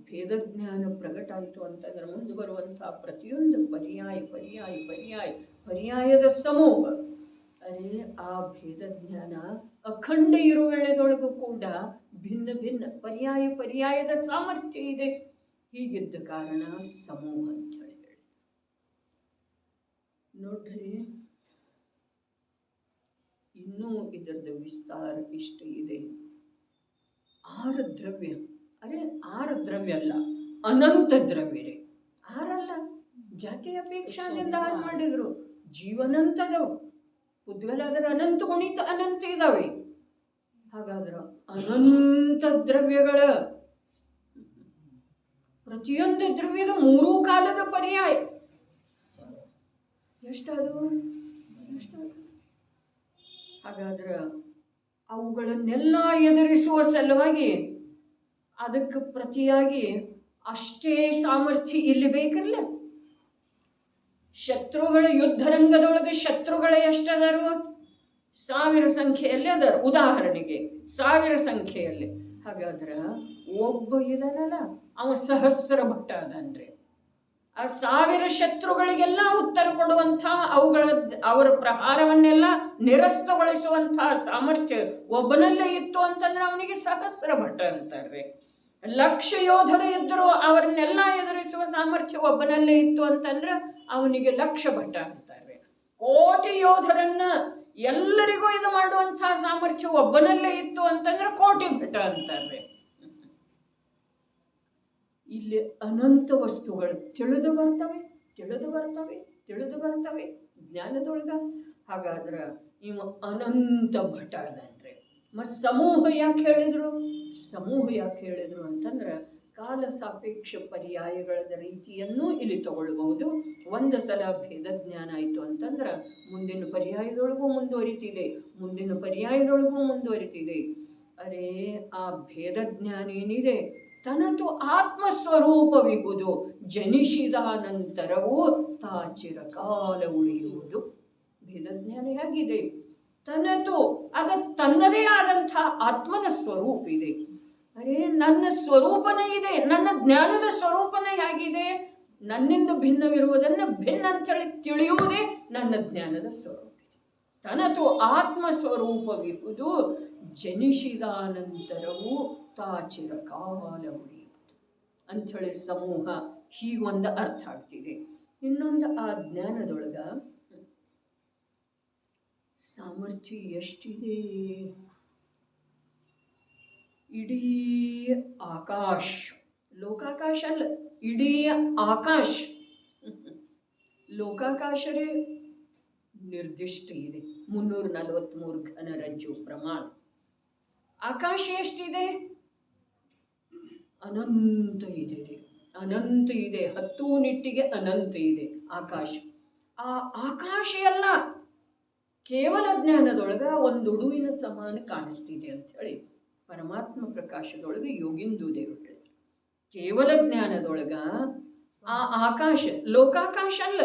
ಭೇದಜ್ಞಾನ ಪ್ರಕಟ ಆಯಿತು ಅಂತಂದ್ರೆ ಮುಂದೆ ಬರುವಂತಹ ಪ್ರತಿಯೊಂದು ಪರ್ಯಾಯದ ಸಮೂಹ. ಅರೆ ಆ ಭೇದಜ್ಞಾನ ಅಖಂಡ ಇರುವ ವೇಳೆದೊಳಗೂ ಕೂಡ ಭಿನ್ನ ಪರ್ಯಾಯದ ಸಾಮರ್ಥ್ಯ ಇದೆ. ಹೀಗಿದ್ದ ಕಾರಣ ಸಮೂಹ ಅಂತ ಹೇಳಿ ನೋಡ್ರಿ. ಇನ್ನೂ ಇದರದ ವಿಸ್ತಾರ ಇಷ್ಟು ಇದೆ. 6 ದ್ರವ್ಯ. ಅರೆ 6 ದ್ರವ್ಯ ಅಲ್ಲ, ಅನಂತ ದ್ರವ್ಯ ರೀ. 6 ಅಲ್ಲ, ಜಾತಿ ಅಪೇಕ್ಷಾದಿಂದ 6 ಮಾಡಿದ್ರು. ಜೀವನಂತದವು ಉದ್ಗಲಾದ್ರೆ ಅನಂತ ಗುಣಿತ ಅನಂತ ಇದಾವೆ. ಹಾಗಾದ್ರೆ ಅನಂತ ದ್ರವ್ಯಗಳ ಪ್ರತಿಯೊಂದು ದ್ರವ್ಯದ 3 ಕಾಲದ ಪರ್ಯಾಯ ಎಷ್ಟದು? ಹಾಗಾದ್ರೆ ಅವುಗಳನ್ನೆಲ್ಲ ಎದುರಿಸುವ ಸಲುವಾಗಿ ಅದಕ್ಕೆ ಪ್ರತಿಯಾಗಿ ಅಷ್ಟೇ ಸಾಮರ್ಥ್ಯ ಇಲ್ಲಿ ಬೇಕಲ್ಲ. ಶತ್ರುಗಳ ಯುದ್ಧರಂಗದೊಳಗೆ ಶತ್ರುಗಳೇ ಎಷ್ಟದರು? 1000 ಸಂಖ್ಯೆಯಲ್ಲಿ ಅದರ. ಉದಾಹರಣೆಗೆ 1000 ಸಂಖ್ಯೆಯಲ್ಲಿ. ಹಾಗಾದ್ರೆ ಒಬ್ಬ ಇದನಲ್ಲ, ಅವ ಸಹಸ್ರ ಭಟ್ಟ ಅದನ್ರಿ. ಆ 1000 ಶತ್ರುಗಳಿಗೆಲ್ಲ ಉತ್ತರ ಕೊಡುವಂಥ ಅವರ ಪ್ರಹಾರವನ್ನೆಲ್ಲ ನಿರಸ್ತಗೊಳಿಸುವಂತಹ ಸಾಮರ್ಥ್ಯ ಒಬ್ಬನಲ್ಲೇ ಇತ್ತು ಅಂತಂದ್ರೆ ಅವನಿಗೆ ಸಹಸ್ರ ಭಟ್ಟ ಅಂತಾರೆ. 1,00,000 ಯೋಧರು ಇದ್ದರು, ಅವರನ್ನೆಲ್ಲ ಎದುರಿಸುವ ಸಾಮರ್ಥ್ಯ ಒಬ್ಬನಲ್ಲೇ ಇತ್ತು ಅಂತಂದ್ರೆ ಅವನಿಗೆ 1,00,000 ಭಟ್ಟ ಅಂತಾರೆ. 1,000,000 ಯೋಧರನ್ನ ಎಲ್ಲರಿಗೂ ಇದು ಮಾಡುವಂತಹ ಸಾಮರ್ಥ್ಯ ಒಬ್ಬನಲ್ಲೇ ಇತ್ತು ಅಂತಂದ್ರೆ 1,000,000 ಭಟ್ಟ ಅಂತಾರೆ. ಇಲ್ಲಿ ಅನಂತ ವಸ್ತುಗಳು ತಿಳಿದು ಬರ್ತವೆ ಜ್ಞಾನದೊಳಗ. ಹಾಗಾದ್ರೆ ಇವ ಅನಂತ ಭಟ ಅದನ್ರಿ. ಮತ್ತು ಸಮೂಹ ಯಾಕೆ ಹೇಳಿದ್ರು ಅಂತಂದ್ರೆ ಕಾಲ ಸಾಪೇಕ್ಷ ಪರ್ಯಾಯಗಳ ರೀತಿಯನ್ನು ಇಲ್ಲಿ ತಗೊಳ್ಬಹುದು. ಒಂದು ಸಲ ಭೇದ ಜ್ಞಾನ ಆಯಿತು ಅಂತಂದ್ರೆ ಮುಂದಿನ ಪರ್ಯಾಯದೊಳಗೂ ಮುಂದುವರಿತಿದೆ. ಅರೆ ಆ ಭೇದ ಜ್ಞಾನ ಏನಿದೆ ತನತು ಆತ್ಮಸ್ವರೂಪವಿಹುದು, ಜನಿಸಿದ ನಂತರವೂ ತಾ ಚಿರಕಾಲ ಉಳಿಯುವುದು. ಭೇದಜ್ಞಾನ ಹೇಗಿದೆ? ತನತು ಅದ ತನ್ನದೇ ಆದಂಥ ಆತ್ಮನ ಸ್ವರೂಪ ಇದೆ. ಅರೆ ನನ್ನ ಸ್ವರೂಪನೇ ಇದೆ, ನನ್ನ ಜ್ಞಾನದ ಸ್ವರೂಪನೇ ಹೇಗಿದೆ? ನನ್ನಿಂದ ಭಿನ್ನವಿರುವುದನ್ನು ಭಿನ್ನ ಅಂತೇಳಿ ತಿಳಿಯುವುದೇ ನನ್ನ ಜ್ಞಾನದ ಸ್ವರೂಪ. ತನತು ಆತ್ಮಸ್ವರೂಪವಿಹುದು, ಜನಿಸಿದ ನಂತರವೂ ತಾ ಚಿರಕಾಲ ಉಳಿಯುವುದು ಅಂಥೇಳಿ ಸಮೂಹ ಹೀಗೊಂದು ಅರ್ಥ ಆಗ್ತಿದೆ. ಇನ್ನೊಂದು ಆ ಜ್ಞಾನದೊಳಗ ಸಾಮರ್ಥ್ಯ ಎಷ್ಟಿದೆ? ಇಡೀ ಆಕಾಶ, ಲೋಕಾಕಾಶ ಅಲ್ಲ, ಇಡೀ ಆಕಾಶ. ಲೋಕಾಕಾಶರೇ ನಿರ್ದಿಷ್ಟ ಇದೆ, 343 ಘನರಜ್ಜು ಪ್ರಮಾಣ. ಆಕಾಶ ಎಷ್ಟಿದೆ? ಅನಂತ ಇದೆ ರೀ, ಅನಂತ ಇದೆ. 10 ನಿಟ್ಟಿಗೆ ಅನಂತ ಇದೆ ಆಕಾಶ. ಆ ಆಕಾಶ ಎಲ್ಲ ಕೇವಲ ಜ್ಞಾನದೊಳಗ ಒಂದು ಉಡುವಿನ ಸಮಾನ ಕಾಣಿಸ್ತಿದೆ ಅಂತ ಹೇಳಿ ಪರಮಾತ್ಮ ಪ್ರಕಾಶದೊಳಗೆ ಯೋಗಿಂದು ದೇವರು ಹೇಳಿದ್ರು. ಕೇವಲ ಜ್ಞಾನದೊಳಗ ಆ ಆಕಾಶ, ಲೋಕಾಕಾಶ ಅಲ್ಲ,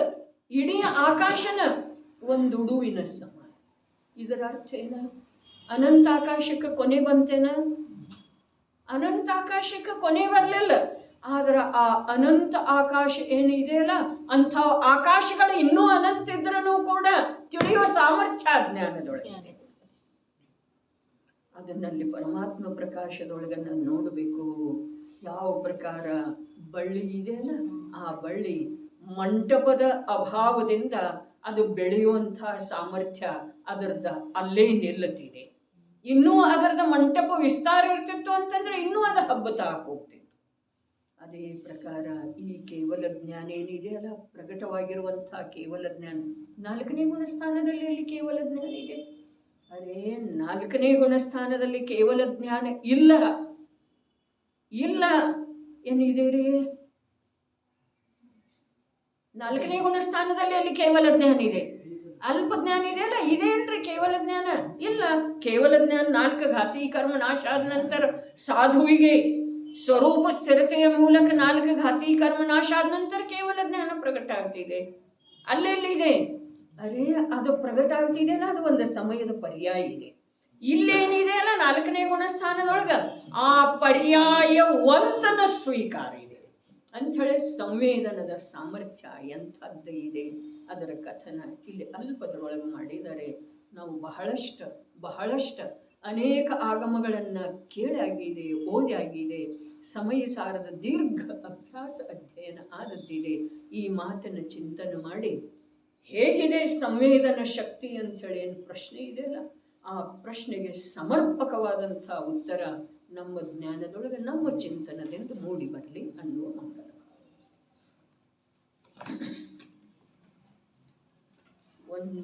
ಇಡೀ ಆಕಾಶನ ಒಂದು ಉಡುವಿನ ಸಮಾನ. ಇದರ ಅರ್ಥ ಏನ? ಅನಂತ ಆಕಾಶಕ್ಕೆ ಕೊನೆ ಬಂತೇನ? ಅನಂತ ಆಕಾಶಕ್ಕೆ ಕೊನೆ ಬರಲಿಲ್ಲ. ಆದ್ರೆ ಆ ಅನಂತ ಆಕಾಶ ಏನಿದೆಯಲ್ಲ, ಅಂಥ ಆಕಾಶಗಳು ಇನ್ನೂ ಅನಂತ ಇದ್ರೂ ಕೂಡ ತಿಳಿಯುವ ಸಾಮರ್ಥ್ಯ ಜ್ಞಾನದೊಳಗೆ. ಅದನ್ನಲ್ಲಿ ಪರಮಾತ್ಮ ಪ್ರಕಾಶದೊಳಗೆ ನಾನು ನೋಡಬೇಕು. ಯಾವ ಪ್ರಕಾರ ಬಳ್ಳಿ ಇದೆಯಲ್ಲ, ಆ ಬಳ್ಳಿ ಮಂಟಪದ ಅಭಾವದಿಂದ ಅದು ಬೆಳೆಯುವಂಥ ಸಾಮರ್ಥ್ಯ ಅದರದ ಅಲ್ಲೇ ನಿಲ್ಲುತ್ತಿದೆ. ಇನ್ನೂ ಅದರದ ಮಂಟಪ ವಿಸ್ತಾರ ಇರ್ತಿತ್ತು ಅಂತಂದ್ರೆ ಇನ್ನೂ ಅದು ಹಬ್ಬತ ಹೋಗ್ತಿತ್ತು. ಅದೇ ಪ್ರಕಾರ ಈ ಕೇವಲ ಜ್ಞಾನ ಏನಿದೆಯಲ್ಲ, ಪ್ರಕಟವಾಗಿರುವಂಥ ಕೇವಲ ಜ್ಞಾನ 4ನೇ ಗುಣಸ್ಥಾನದಲ್ಲಿ ಅಲ್ಲಿ ಕೇವಲ ಜ್ಞಾನ ಇದೆ. ಅದೇ 4ನೇ ಗುಣಸ್ಥಾನದಲ್ಲಿ ಕೇವಲ ಜ್ಞಾನ ಇಲ್ಲ ಏನಿದೆ ರೀ? 4ನೇ ಗುಣಸ್ಥಾನದಲ್ಲಿ ಅಲ್ಲಿ ಕೇವಲ ಜ್ಞಾನ ಇದೆ. ಅಲ್ಪ ಜ್ಞಾನ ಇದೆಯಲ್ಲ, ಇದೇನ್ರಿ ಕೇವಲ ಜ್ಞಾನ? ಇಲ್ಲ. ಕೇವಲ ಜ್ಞಾನ 4 ಘಾತಿ ಕರ್ಮ ನಾಶ ಆದ ನಂತರ ಸ್ವರೂಪ ಸ್ಥಿರತೆಯ ಮೂಲಕ 4 ಘಾತಿ ಕರ್ಮ ನಾಶ ಆದ ನಂತರ ಕೇವಲ ಜ್ಞಾನ ಪ್ರಗಟ ಆಗ್ತಿದೆ. ಅಲ್ಲೆಲ್ಲಿದೆ? ಅರೇ ಅದು ಪ್ರಗಟ ಆಗ್ತಿದೆಯಲ್ಲ, ಅದು ಒಂದು ಸಮಯದ ಪರ್ಯಾಯ ಇದೆ. ಇಲ್ಲೇನಿದೆ ಅಲ್ಲ 4ನೇ ಗುಣಸ್ಥಾನದೊಳಗ ಆ ಪರ್ಯಾಯವಂತನ ಸ್ವೀಕಾರ ಇದೆ ಅಂಥೇಳಿ ಸಂವೇದನದ ಸಾಮರ್ಥ್ಯ ಎಂಥದ್ದು ಇದೆ ಅದರ ಕಥನ ಇಲ್ಲಿ ಅಲ್ಪದರೊಳಗೆ ಮಾಡಿದರೆ ನಾವು ಬಹಳಷ್ಟು ಅನೇಕ ಆಗಮಗಳನ್ನು ಕೇಳಾಗಿದೆ, ಓದಾಗಿದೆ, ಸಮಯ ಸಾರದ ದೀರ್ಘ ಅಭ್ಯಾಸ ಅಧ್ಯಯನ ಆದದ್ದಿದೆ. ಈ ಮಾತನ್ನು ಚಿಂತನೆ ಮಾಡಿ ಹೇಗಿದೆ ಸಂವೇದನ ಶಕ್ತಿ ಅಂಥೇಳಿ ಏನು ಪ್ರಶ್ನೆ ಇದೆಯಲ್ಲ, ಆ ಪ್ರಶ್ನೆಗೆ ಸಮರ್ಪಕವಾದಂಥ ಉತ್ತರ ನಮ್ಮ ಜ್ಞಾನದೊಳಗೆ ನಮ್ಮ ಚಿಂತನದಿಂದ ಮೂಡಿ ಬರಲಿ ಅನ್ನುವ ಮಂಗಲ. ಒಂದು